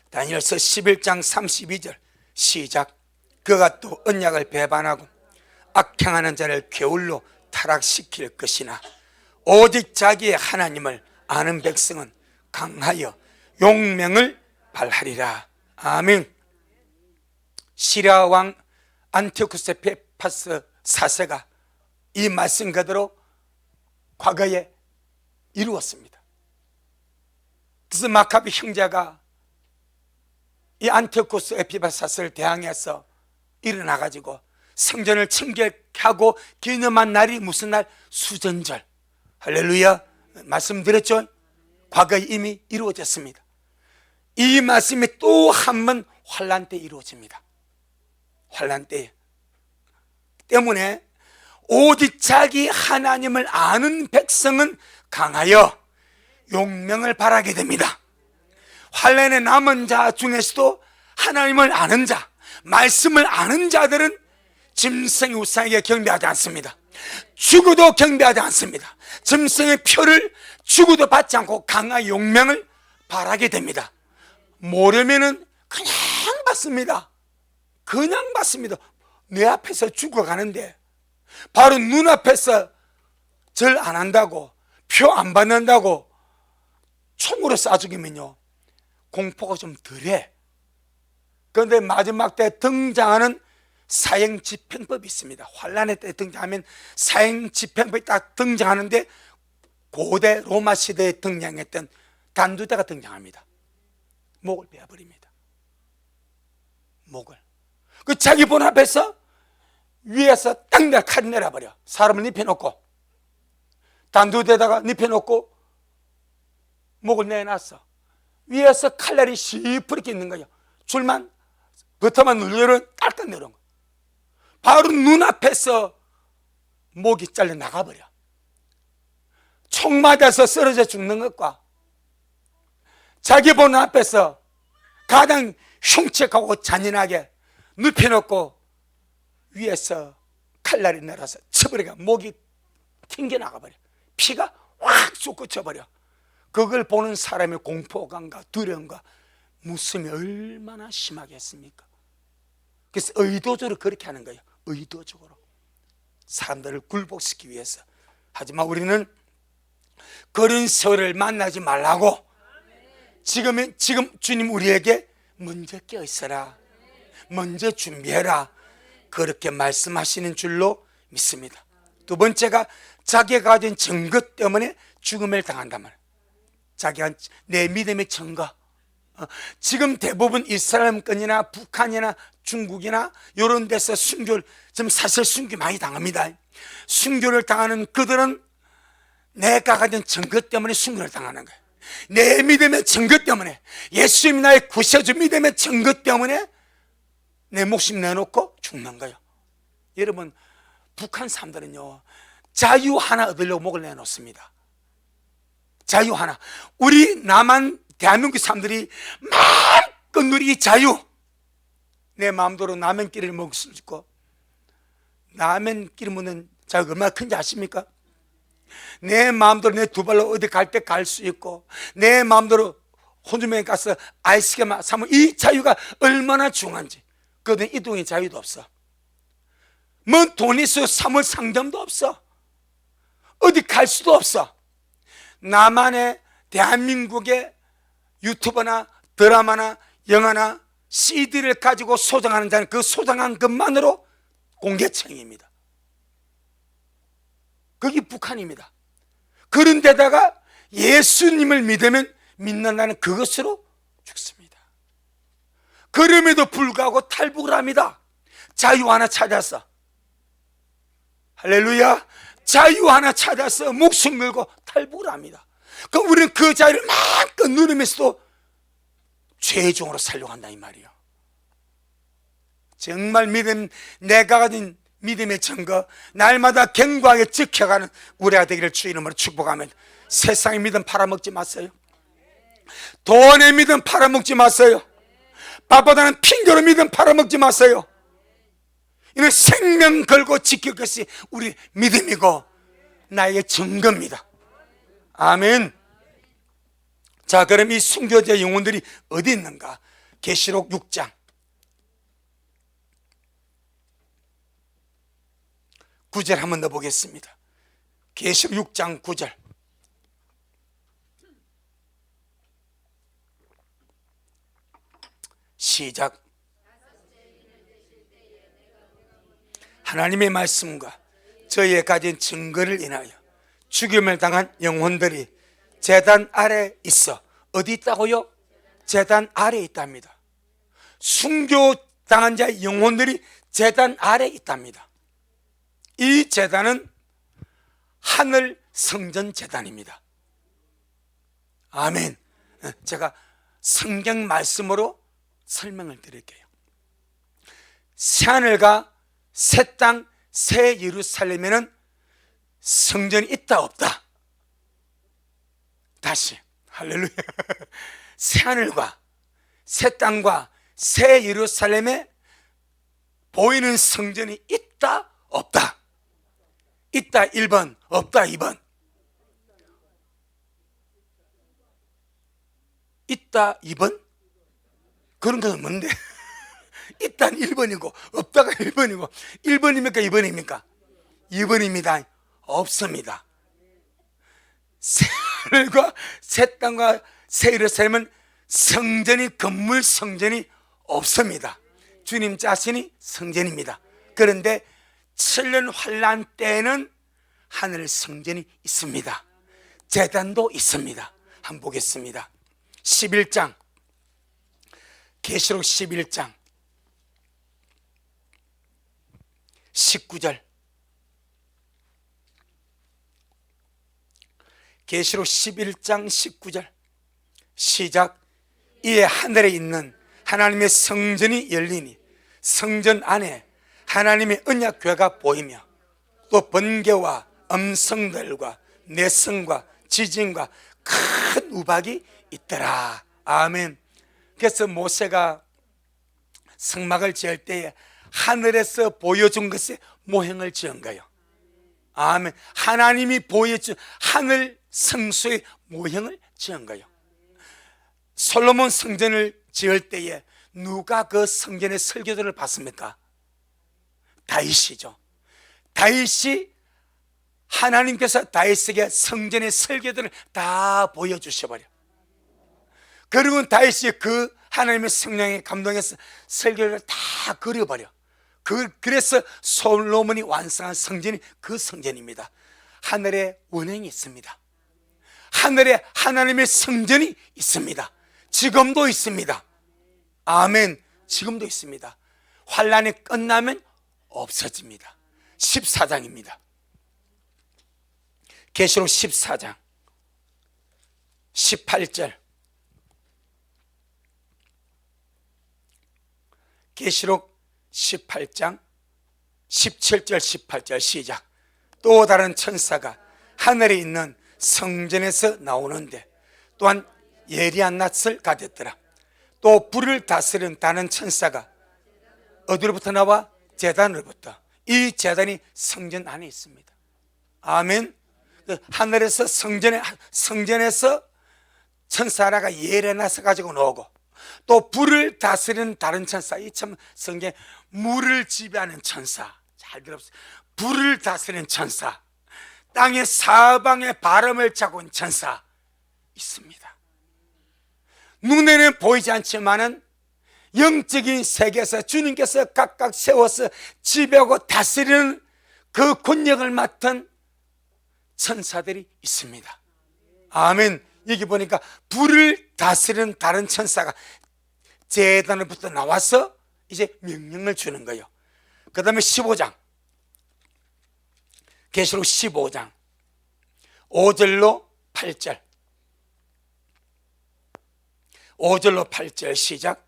다니엘서 11장 32절 시작. 그가 또 언약을 배반하고 악행하는 자를 게을로 타락시킬 것이나 오직 자기의 하나님을 아는 백성은 강하여 용맹을 발하리라. 아멘. 시리아 왕 안티오쿠스 에피파스 4세가 이 말씀 그대로 과거에 이루었습니다. 그래서 마카비 형제가 이 안티오쿠스 에피파스 4세를 대항해서 일어나가지고 성전을 청결하고 기념한 날이 무슨 날? 수전절. 할렐루야. 말씀드렸죠? 과거에 이미 이루어졌습니다. 이 말씀이 또 한 번 환란 때 이루어집니다. 환란 때 때문에 오직 자기 하나님을 아는 백성은 강하여 용명을 바라게 됩니다. 환란에 남은 자 중에서도 하나님을 아는 자, 말씀을 아는 자들은 짐승의 우상에게 경배하지 않습니다. 죽어도 경배하지 않습니다. 짐승의 표를 죽어도 받지 않고 강한 용명을 바라게 됩니다. 모르면은 그냥 받습니다. 그냥 받습니다. 내 앞에서 죽어가는데 바로 눈앞에서 절 안 한다고, 표 안 받는다고 총으로 쏴 죽이면요 공포가 좀 덜해. 그런데 마지막 때 등장하는 사형집행법이 있습니다. 환란의 때 등장하면 사형집행법이 딱 등장하는데 고대 로마 시대에 등장했던 단두대가 등장합니다. 목을 베어버립니다. 목을. 그 자기 본 앞에서 위에서 딱 내려 칼 내려버려. 사람을 눕혀놓고 단두대에다가 눕혀놓고 목을 내놨어. 위에서 칼날이 시퍼렇게 있는 거예요. 줄만 버터만 눌러면 딸깍 내려온 거예요. 바로 눈앞에서 목이 잘려 나가버려. 총 맞아서 쓰러져 죽는 것과 자기 보는 앞에서 가장 흉측하고 잔인하게 눕혀놓고 위에서 칼날이 내려서 쳐버리니까 목이 튕겨나가버려. 피가 확 솟구쳐버려. 그걸 보는 사람의 공포감과 두려움과 무서움이 얼마나 심하겠습니까? 그래서 의도적으로 그렇게 하는 거예요. 의도적으로 사람들을 굴복시키기 위해서. 하지만 우리는 그런 세월을 만나지 말라고 지금 주님 우리에게 먼저 깨어있어라, 먼저 준비해라, 그렇게 말씀하시는 줄로 믿습니다. 두 번째가 자기가 가진 증거 때문에 죽음을 당한다면, 자기가 내 믿음의 증거. 지금 대부분 이스라엘권이나 북한이나 중국이나 이런 데서 순교를, 지금 사실 순교 많이 당합니다. 순교를 당하는 그들은 내가 가진 증거 때문에 순교를 당하는 거예요. 내 믿음의 증거 때문에, 예수님이 나의 구세주 믿음의 증거 때문에 내 목숨 내놓고 죽는 거예요. 여러분, 북한 사람들은요, 자유 하나 얻으려고 목을 내놓습니다. 자유 하나. 우리 남한 대한민국 사람들이 마음껏 누리기 자유. 내 마음대로 라면끼리를 먹을 수 있고, 라면끼리 먹는 자유가 얼마나 큰지 아십니까? 내 마음대로 내 두 발로 어디 갈 때 갈 수 있고, 내 마음대로 혼주머니에 가서 아이스크림 사면 이 자유가 얼마나 중요한지. 그런데 이동의 자유도 없어. 뭐 돈이 있어 사물 상점도 없어. 어디 갈 수도 없어. 남한의 대한민국의 유튜버나 드라마나 영화나 CD를 가지고 소장하는 자는 그 소장한 것만으로 공개청입니다. 거기 북한입니다. 그런 데다가 예수님을 믿는다는 그것으로 죽습니다. 그럼에도 불구하고 탈북을 합니다. 자유 하나 찾아서. 할렐루야. 자유 하나 찾아서 목숨 걸고 탈북을 합니다. 그럼 우리는 그 자유를 마음껏 누리면서도 죄종으로 살려고 한다 이 말이에요. 정말 내가 가진 믿음의 증거, 날마다 견고하게 지켜가는 우리가 되기를 주 이름으로 축복하며, 세상의 믿음 팔아먹지 마세요. 돈의 믿음 팔아먹지 마세요. 밥보다는 핑계로 믿음 팔아먹지 마세요. 이는 생명 걸고 지킬 것이 우리 믿음이고 나의 증거입니다. 아멘. 자, 그럼 이 순교자 영혼들이 어디 있는가? 계시록 6장 9절 한번 더 보겠습니다. 계시록 6장 9절. 시작. 하나님의 말씀과 저희의 가진 증거를 인하여 죽임을 당한 영혼들이 제단 아래 있어. 어디 있다고요? 제단 아래 있답니다. 순교당한 자의 영혼들이 제단 아래 있답니다. 이 제단은 하늘 성전 제단입니다. 아멘. 제가 성경 말씀으로 설명을 드릴게요. 새하늘과 새 땅, 새 예루살렘에는 성전이 있다 없다? 다시 할렐루야. 새하늘과 새 땅과 새 예루살렘에 보이는 성전이 있다 없다? 있다 1번, 없다 2번. 있다 2번? 그런 것은 뭔데? 있다는 1번이고 없다가 1번이고, 1번입니까 2번입니까? 2번입니다. 없습니다. 새 하늘과 새 땅과 새 예루살렘은 성전이, 건물 성전이 없습니다. 주님 자신이 성전입니다. 그런데 7년 환난 때에는 하늘 성전이 있습니다. 제단도 있습니다. 한번 보겠습니다. 11장, 계시록 11장 19절, 계시록 11장 19절 시작. 이에 하늘에 있는 하나님의 성전이 열리니 성전 안에 하나님의 언약궤가 보이며 또 번개와 음성들과 내성과 지진과 큰 우박이 있더라. 아멘. 그래서 모세가 성막을 지을 때에 하늘에서 보여준 것에 모형을 지은 거예요. 아멘. 하나님이 보여준 하늘 성소의 모형을 지은 거예요. 솔로몬 성전을 지을 때에 누가 그 성전의 설계도를 봤습니까? 다윗이죠. 다윗이 하나님께서 다윗에게 성전의 설계도를 다 보여주셔버려. 그리고 다윗이 그 하나님의 성령에 감동해서 설계도를 다 그려버려. 그래서 솔로몬이 완성한 성전이 그 성전입니다. 하늘에 원행이 있습니다. 하늘에 하나님의 성전이 있습니다. 지금도 있습니다. 아멘. 지금도 있습니다. 환난이 끝나면 없어집니다. 14장입니다. 계시록 14장 18절, 계시록 18장 17절 18절 시작. 또 다른 천사가 하늘에 있는 성전에서 나오는데 또한 예리한 낯을 가졌더라. 또 불을 다스리는 다른 천사가 어디로부터 나와? 제단으로부터. 이 제단이 성전 안에 있습니다. 아멘. 하늘에서 성전에서 천사 하나가 예리한 낯을 가지고 나오고, 또 불을 다스리는 다른 천사, 이 참 성경 물을 지배하는 천사, 잘 들었어요. 불을 다스리는 천사, 땅의 사방에 바람을 잡고 있는 천사 있습니다. 눈에는 보이지 않지만은 영적인 세계에서 주님께서 각각 세워서 지배하고 다스리는 그 권력을 맡은 천사들이 있습니다. 아멘. 여기 보니까 불을 다스리는 다른 천사가 제단으로부터 나와서 이제 명령을 주는 거예요. 그 다음에 15장, 계시록 15장 5절로 8절, 5절로 8절 시작.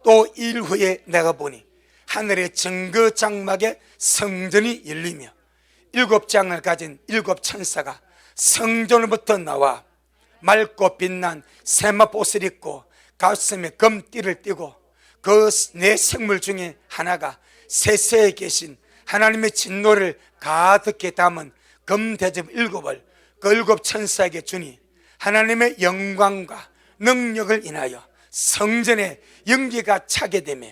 또 일 후에 내가 보니 하늘의 증거 장막에 성전이 열리며 7장을 가진 7 천사가 성전으로부터 나와 맑고 빛난 세마포 옷을 입고 가슴에 금띠를 띠고 그 네 생물 중에 하나가 세세에 계신 하나님의 진노를 가득히 담은 금대접 7을 그 7 천사에게 주니 하나님의 영광과 능력을 인하여 성전에 연기가 차게 되며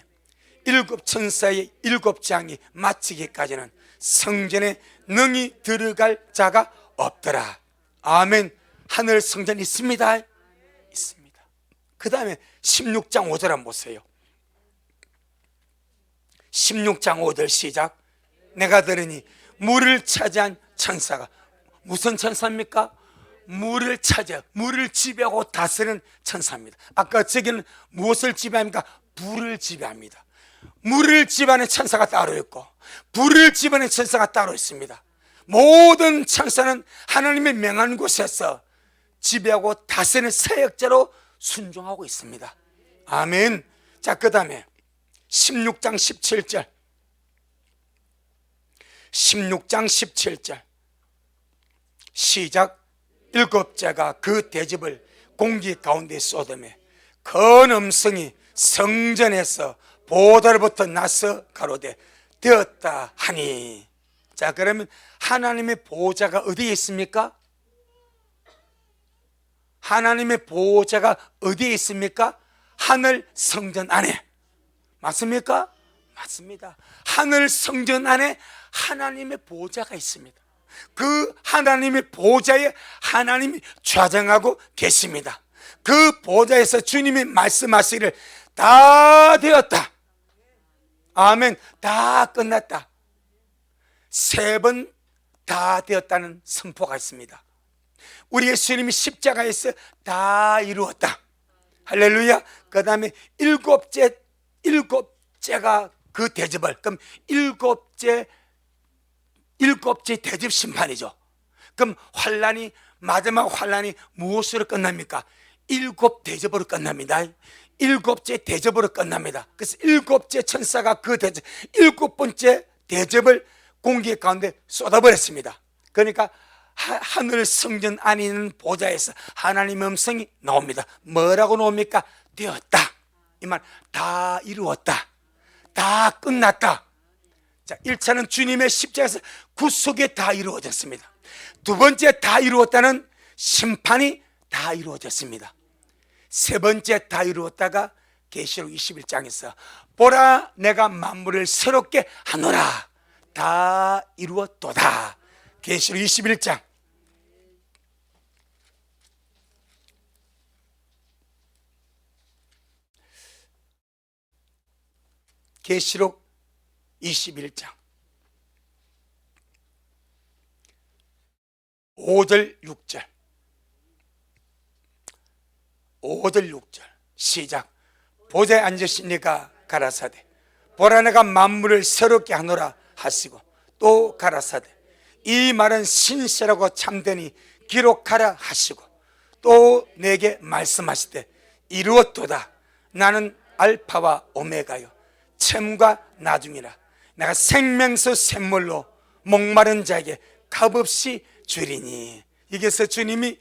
7 천사의 7장이 마치기까지는 성전에 능히 들어갈 자가 없더라. 아멘. 하늘 성전 있습니다. 있습니다. 그 다음에 16장 5절 한번 보세요. 16장 5절 시작. 내가 들으니 물을 차지한 천사가, 무슨 천사입니까? 물을 차지하고 물을 지배하고 다스리는 천사입니다. 아까 저기는 무엇을 지배합니까? 불을 지배합니다. 물을 지배하는 천사가 따로 있고 불을 지배하는 천사가 따로 있습니다. 모든 천사는 하나님의 명한 곳에서 지배하고 다스리는 사역자로 순종하고 있습니다. 아멘. 자, 그 다음에 16장 17절, 16장 17절 시작. 7제가 그 대접을 공기 가운데 쏟으며 큰 음성이 성전에서 보다로부터 나서 가로되 되었다 하니. 자, 그러면 하나님의 보호자가 어디에 있습니까? 하나님의 보호자가 어디에 있습니까? 하늘 성전 안에. 맞습니까? 맞습니다. 하늘 성전 안에 하나님의 보호자가 있습니다. 그 하나님의 보호자에 하나님이 좌정하고 계십니다. 그 보호자에서 주님이 말씀하시기를 다 되었다. 아멘. 다 끝났다. 3번 다 되었다는 선포가 있습니다. 우리 예수님이 십자가에서 다 이루었다. 할렐루야. 그 다음에 일곱째가 그 대접을, 그럼 일곱째 대접 심판이죠. 그럼 환란이, 마지막 환란이 무엇으로 끝납니까? 7 대접으로 끝납니다. 7째 대접으로 끝납니다. 그래서 7째 천사가 그 대접, 7번째 대접을 공기 가운데 쏟아버렸습니다. 그러니까 하늘 성전 안에 있는 보좌에서 하나님의 음성이 나옵니다. 뭐라고 나옵니까? 되었다. 이 말, 다 이루었다. 다 끝났다. 자, 1차는 주님의 십자가에서 구속이 다 이루어졌습니다. 2번째 다 이루었다는 심판이 다 이루어졌습니다. 3번째 다 이루었다가 계시록 21장에서 보라 내가 만물을 새롭게 하노라. 다 이루었도다. 계시록 21장. 계시록 21장 5절 6절 5절 6절 시작. 보좌에 앉으신 이가 가라사대 보라 내가 만물을 새롭게 하노라 하시고 또 가라사대 이 말은 신실하고 참되니 기록하라 하시고 또 내게 말씀하시되 이루었도다. 나는 알파와 오메가요 첨과 나중이라. 내가 생명수 샘물로 목마른 자에게 값없이 주리니. 여기서 주님이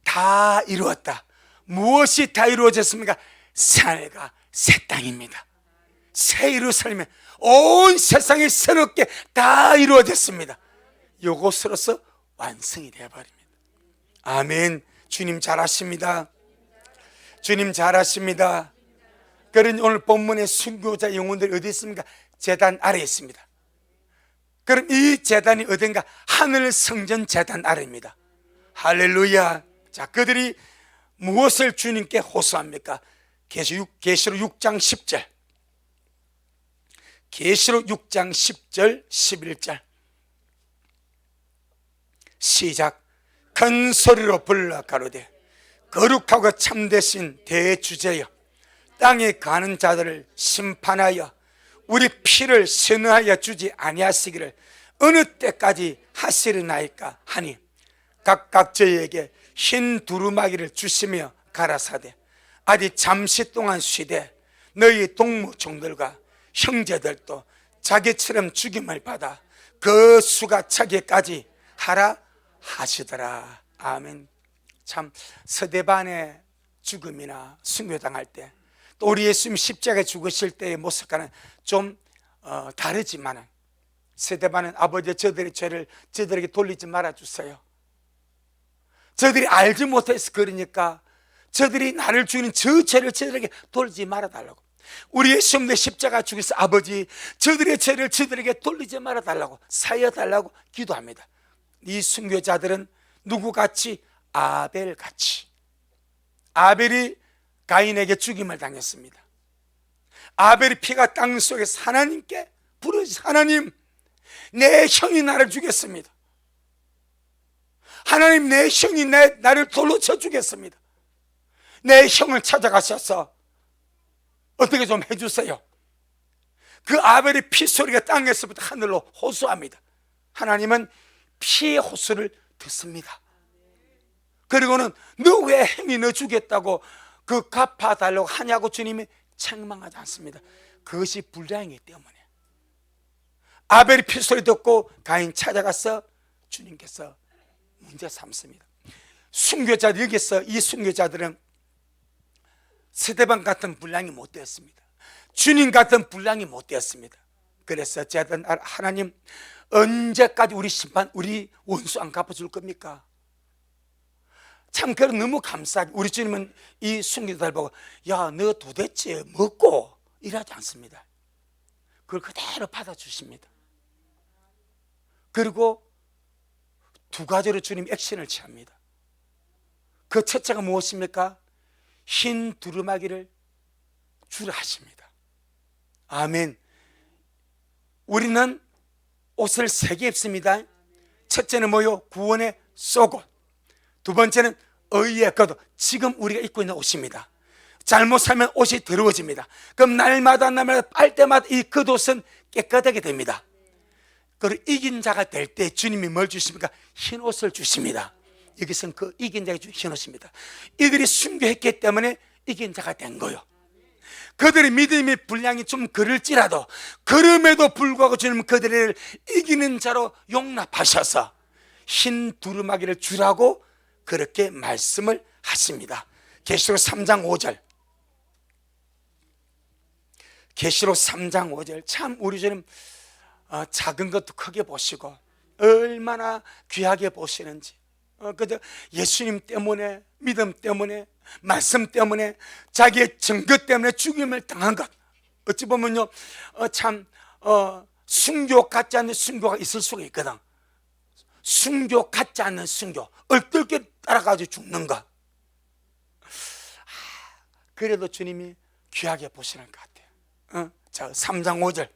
다 이루었다. 무엇이 다 이루어졌습니까? 새하늘과 새 땅입니다. 새 예루살렘에 온 세상이 새롭게 다 이루어졌습니다. 이것으로서 완성이 되어버립니다. 아멘. 주님 잘하십니다. 주님 잘하십니다. 그런 오늘 본문의 순교자 영혼들이 어디 있습니까? 제단 아래에 있습니다. 그럼 이 제단이 어딘가? 하늘 성전 제단 아래입니다. 할렐루야. 자, 그들이 무엇을 주님께 호소합니까? 계시록 6장 10절 계시록 6장 10절 11절 시작. 큰 소리로 불러 가로되 거룩하고 참되신 대주제여 땅에 가는 자들을 심판하여 우리 피를 선하여 주지 아니하시기를 어느 때까지 하시리나이까 하니 각각 저희에게 흰 두루마기를 주시며 가라사대 아직 잠시 동안 쉬되 너희 동무 종들과 형제들도 자기처럼 죽임을 받아 그 수가 차기까지 하라 하시더라. 아멘. 참 서대반의 죽음이나 순교당할 때 또 우리 예수님 십자가에 죽으실 때의 모습과는 좀 다르지만 서대반은 아버지 저들의 죄를 저들에게 돌리지 말아주세요. 저들이 알지 못해서 그러니까 저들이 나를 죽이는 저 죄를 저들에게 돌리지 말아달라고. 우리 예수님의 십자가 죽에서 아버지 저들의 죄를 저들에게 돌리지 말아달라고 사여달라고 기도합니다. 이 순교자들은 누구같이? 아벨같이. 아벨이 가인에게 죽임을 당했습니다. 아벨의 피가 땅속에서 하나님께 부르지. 하나님, 내 형이 나를 죽였습니다. 하나님, 내 형이 나를 돌로 쳐 죽였습니다. 내 형을 찾아가셔서 어떻게 좀 해주세요. 그 아벨의 피소리가 땅에서부터 하늘로 호소합니다. 하나님은 피의 호소를 듣습니다. 그리고는 너 왜 형이 너 죽였다고 그 갚아달라고 하냐고 주님이 책망하지 않습니다. 그것이 불량이기 때문에. 아벨이 피소리 듣고 가인 찾아가서 주님께서 문제 삼습니다. 순교자들, 여기서 이 순교자들은 스데반 같은 분량이 못 되었습니다. 주님 같은 분량이 못 되었습니다. 그래서 제가 하나님 언제까지 우리 심판, 우리 원수 안 갚아줄 겁니까? 참 그런 너무 감사하게 우리 주님은 이 순교자들 보고 야, 너 도대체 먹고 일하지 않습니다. 그걸 그대로 받아주십니다. 그리고 두 가지로 주님 액션을 취합니다. 그 첫째가 무엇입니까? 흰 두루마기를 주라 하십니다. 아멘. 우리는 옷을 3개 입습니다. 첫째는 뭐요? 구원의 속옷. 두 번째는 의의 겉옷. 지금 우리가 입고 있는 옷입니다. 잘못 살면 옷이 더러워집니다. 그럼 날마다 빨 때마다 이 겉옷은 깨끗하게 됩니다. 그리고 이긴 자가 될 때 주님이 뭘 주십니까? 흰 옷을 주십니다. 여기서는 그 이긴 자에게 흰 옷입니다. 이들이 순교했기 때문에 이긴 자가 된 거예요. 그들의 믿음의 분량이 좀 그럴지라도 그럼에도 불구하고 주님은 그들을 이기는 자로 용납하셔서 흰 두루마기를 주라고 그렇게 말씀을 하십니다. 계시록 3장 5절. 계시록 3장 5절. 참 우리 주님 작은 것도 크게 보시고 얼마나 귀하게 보시는지. 그저 예수님 때문에, 믿음 때문에, 말씀 때문에, 자기의 증거 때문에 죽임을 당한 것, 어찌 보면요 참 순교 같지 않는 순교가 있을 수가 있거든. 순교 같지 않는 순교, 얼떨결에 따라가지고 죽는 것, 그래도 주님이 귀하게 보시는 것 같아요. 자, 3장 5절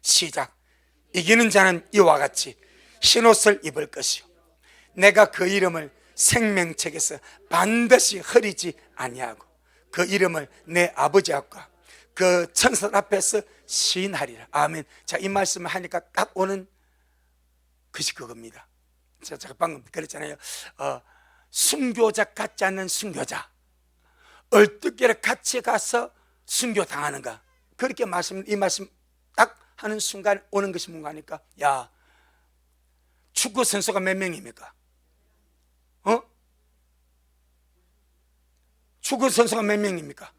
시작. 이기는 자는 이와 같이 흰옷을 입을 것이요 내가 그 이름을 생명책에서 반드시 흐리지 아니하고 그 이름을 내 아버지 앞과 그 천사 앞에서 시인하리라. 아멘. 자, 이 말씀을 하니까 딱 오는 것이 그겁니다. 제가 방금 그랬잖아요. 순교자 같지 않는 순교자, 얼뜻결에 같이 가서 순교 당하는가, 그렇게 이 말씀 딱 하는 순간 오는 것이 뭔가 하니까, 야, 축구 선수가 몇 명입니까? 축구 선수가 몇 명입니까?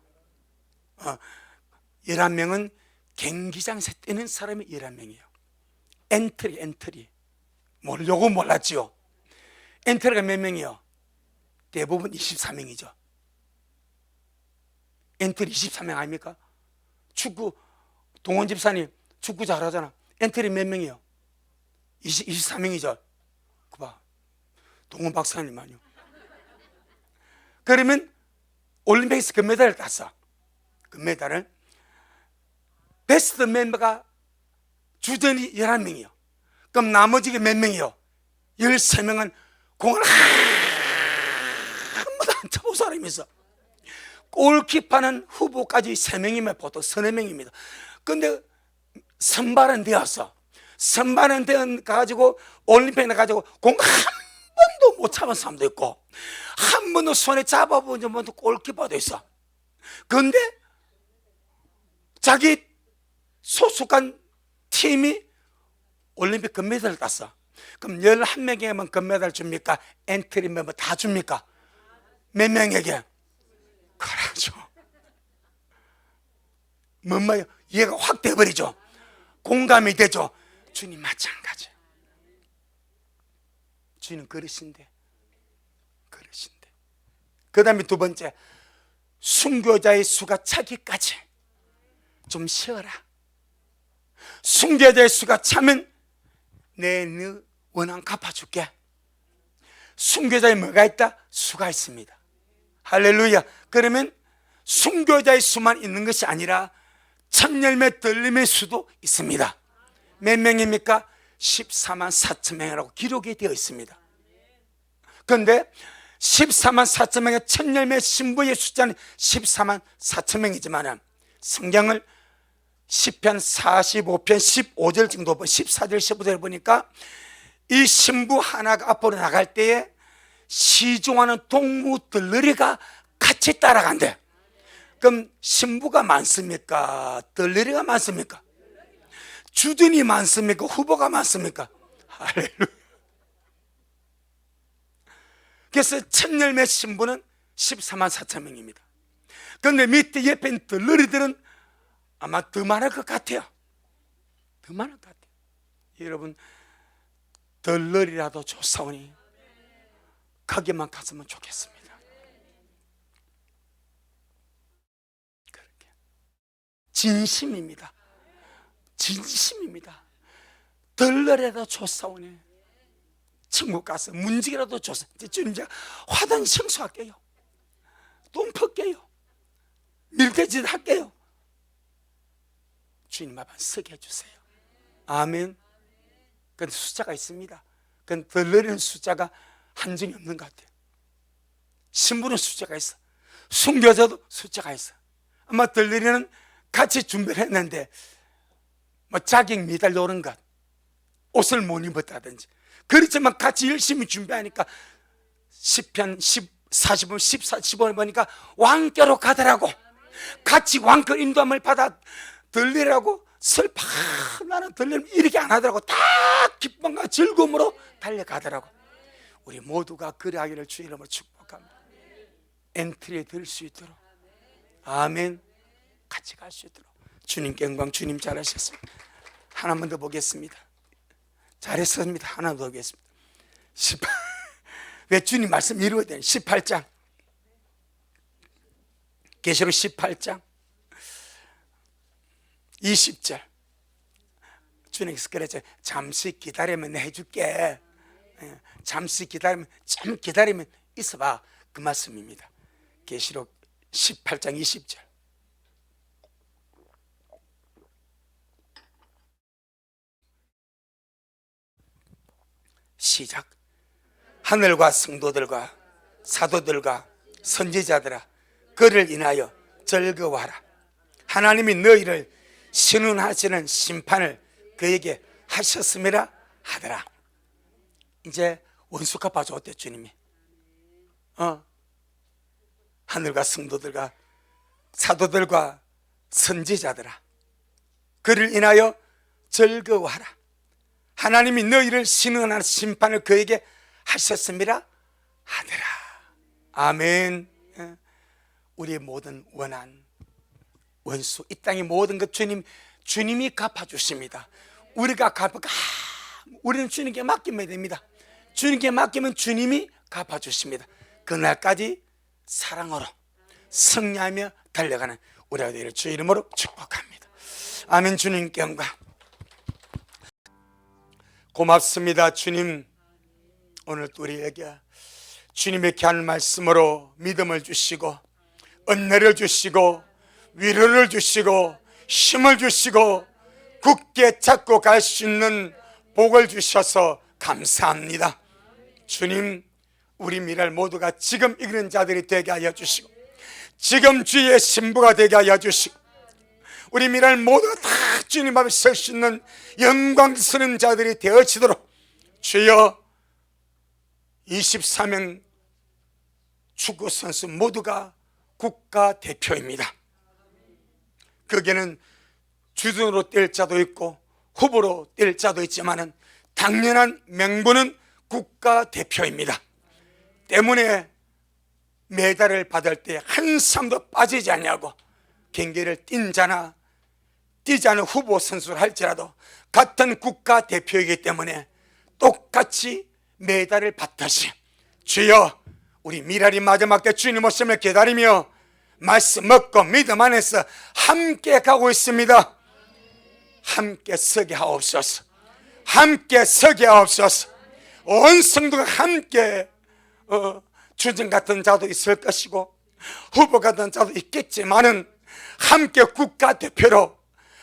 11명은 경기장에서 뛰는 사람이 11명이에요 엔트리 요거 몰랐지요? 엔트리가 몇 명이요? 대부분 24명이죠 엔트리 24명 아닙니까? 축구 동원 집사님 축구 잘하잖아. 엔트리 몇 명이요? 24명이죠 그봐, 동원 박사님 아니요? 그러면 올림픽에서 금메달을 땄어. 금메달을. 베스트 멤버가 주전이 11명이요 그럼 나머지가 몇 명이요? 13명은 공을 한 번도 안 쳐본 사람이 있어. 골키퍼는 후보까지 3명이면 보통 3명입니다. 근데 선발은 되었어. 선발은 되어가지고 올림픽에 나가지고 공 한 번도 못 잡은 사람도 있고 한 번도 손에 잡아본 적도 골키퍼도 있어. 그런데 자기 소속한 팀이 올림픽 금메달을 땄어. 그럼 11명에게만 금메달 줍니까? 엔트리 멤버 다 줍니까? 몇 명에게? 그렇죠. 뭔 이해가 확 돼버리죠. 공감이 되죠. 주님 마찬가지. 주님 그러신데. 그 다음에 두 번째, 순교자의 수가 차기까지 좀 쉬어라. 순교자의 수가 차면 내 원한 갚아줄게. 순교자에 뭐가 있다? 수가 있습니다. 할렐루야. 그러면 순교자의 수만 있는 것이 아니라 천열매 들림의 수도 있습니다. 몇 명입니까? 14만 4천 명이라고 기록이 되어 있습니다. 그런데 14만 4천 명의 천열매 신부의 숫자는 14만 4천 명이지만 성경을 시편 45편 15절 정도 14절 15절 보니까 이 신부 하나가 앞으로 나갈 때에 시종하는 동무 들러리가 같이 따라간대. 그럼 신부가 많습니까? 들러리가 많습니까? 주전이 많습니까? 후보가 많습니까? 할렐루야. 그래서 천열매 신부는 14만 4천 명입니다. 그런데 밑에 옆에 있는 들러리들은 아마 더 많을 것 같아요. 더 많을 것 같아요. 여러분, 들러리라도 좋사오니 거기만 갔으면 좋겠습니다. 그렇게 진심입니다. 진심입니다. 들러리라도 좋사오니 천국 가서 문지기라도 줘서 주님 제가 화단 청소할게요. 돈 풀게요. 밀대짓 할게요. 주님 앞에 서게 해주세요. 아멘. 근데 숫자가 있습니다. 그건 들러리는 숫자가 한정이 없는 것 같아요. 신부는 숫자가 있어. 순교자도 숫자가 있어. 아마 들러리는 같이 준비를 했는데 자격 미달려 오는 것, 옷을 못 입었다든지, 그렇지만 같이 열심히 준비하니까 10편 40분 14, 15분 보니까 왕께로 가더라고. 같이 왕께 인도함을 받아 들리라고 나는 들리면 이렇게 안 하더라고. 다 기쁨과 즐거움으로 달려가더라고. 우리 모두가 그러하기를 주의 이름으로 축복합니다. 엔트리에 들 수 있도록, 아멘. 같이 갈 수 있도록 주님께 영광. 주님 잘하셨습니다. 하나만 더 보겠습니다. 잘했습니다. 하나 더 보겠습니다. 왜 주님 말씀 이루어야 되는 18장, 계시록 18장 20절. 주님께서 그랬죠. 잠시 기다리면 해줄게. 잠시 기다리면, 좀 기다리면 있어봐. 그 말씀입니다. 계시록 18장 20절. 시작. 하늘과 성도들과 사도들과 선지자들아, 그를 인하여 즐거워하라. 하나님이 너희를 신운하시는 심판을 그에게 하셨음이라 하더라. 이제 원수 갚아줬대 주님이. 하늘과 성도들과 사도들과 선지자들아, 그를 인하여 즐거워하라. 하나님이 너희를 신운하는 심판을 그에게 하셨음이라 하더라. 아멘. 우리의 모든 원한, 원수, 이 땅의 모든 것 주님이 갚아주십니다. 우리가 우리는 주님께 맡기면 됩니다. 주님께 맡기면 주님이 갚아주십니다. 그날까지 사랑으로 승리하며 달려가는 우리가 되기를 주의 이름으로 축복합니다. 아멘. 주님께 영광. 고맙습니다. 주님, 오늘 또 우리에게 주님의 귀한 말씀으로 믿음을 주시고 은혜를 주시고 위로를 주시고 힘을 주시고 굳게 잡고 갈 수 있는 복을 주셔서 감사합니다. 주님, 우리 미랄 모두가 지금 이기는 자들이 되게 하여 주시고 지금 주의 신부가 되게 하여 주시고 우리 미랄 모두가 다 주님 앞에 설 수 있는 영광스러운 자들이 되어지도록 주여, 24명 축구선수 모두가 국가대표입니다. 거기에는 주전으로 뛸 자도 있고 후보로 뛸 자도 있지만 당연한 명분은 국가대표입니다. 때문에 메달을 받을 때 한 사람도 빠지지 않냐고, 경기를 뛴 자나 뛰지 않은 후보 선수를 할지라도 같은 국가대표이기 때문에 똑같이 메달을 받듯이 주여, 우리 미랄이 마지막 때 주님 오심을 기다리며 말씀 먹고 믿음 안에서 함께 가고 있습니다. 함께 서게 하옵소서. 함께 서게 하옵소서. 온 성도가 함께 주전 같은 자도 있을 것이고 후보 같은 자도 있겠지만은 함께 국가대표로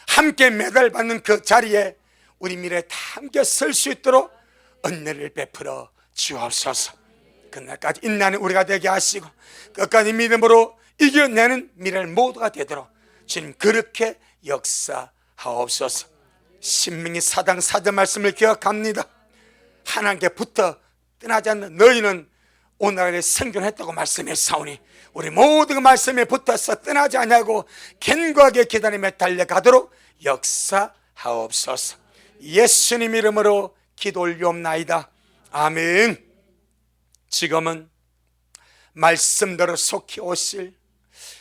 함께 메달 받는 그 자리에 우리 미래 다 함께 설 수 있도록 은혜를 베풀어 주옵소서. 그날까지 인내하는 우리가 되게 하시고 끝까지 믿음으로 이겨내는 미래를 모두가 되도록 주님 그렇게 역사하옵소서. 신명기 4장 4절 말씀을 기억합니다. 하나님께 붙어 떠나지 않는 너희는 오늘날에 생존했다고 말씀했사오니 우리 모두가 말씀에 붙어서 떠나지 않냐고 견고하게 기다리며 달려가도록 역사하옵소서. 예수님 이름으로 기도 올리옵나이다. 아멘. 지금은 말씀대로 속히 오실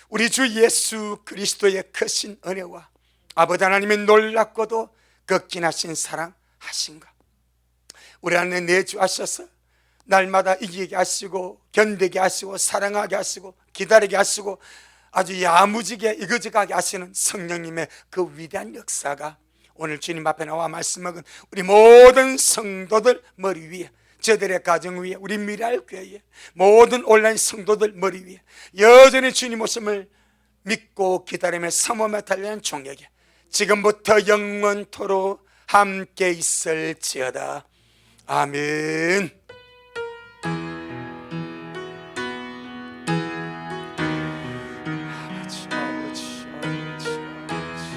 우리 주 예수 그리스도의 크신 은혜와 아버지 하나님의 놀랍고도 극진하신 사랑하신가 우리 안에 내주하셔서 날마다 이기게 하시고 견디게 하시고 사랑하게 하시고 기다리게 하시고 아주 야무지게 이거지가게 하시는 성령님의 그 위대한 역사가 오늘 주님 앞에 나와 말씀하는 우리 모든 성도들 머리 위에, 저들의 가정 위에, 우리 미랄교회에 모든 온라인 성도들 머리 위에 여전히 주님 오심을 믿고 기다림에 사모에 달리는 종에게 지금부터 영원토록 함께 있을지어다. 아멘. 아버지, 아버지, 아버지, 아버지.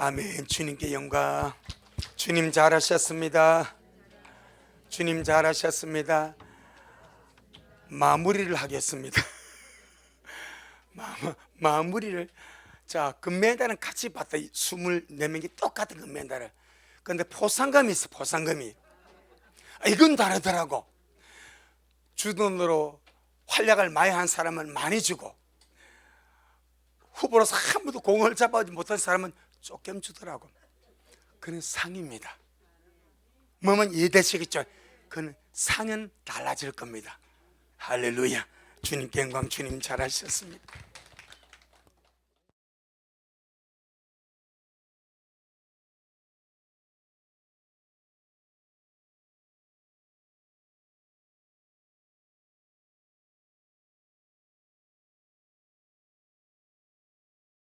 아멘. 주님께 영광. 주님 잘하셨습니다. 주님 잘하셨습니다. 마무리를 하겠습니다. 마무리를. 자, 금메달은 같이 받다. 24명이 똑같은 금메달을. 그런데 포상금이 있어. 포상금이. 이건 다르더라고. 주돈으로 활약을 많이 한 사람은 많이 주고, 후보로서 한 번도 공을 잡아오지 못한 사람은 조금 주더라고. 그는 상입니다. 뭐면 이해되시겠죠? 그는 상은 달라질 겁니다. 할렐루야. 주님께 영광. 주님 잘하셨습니다.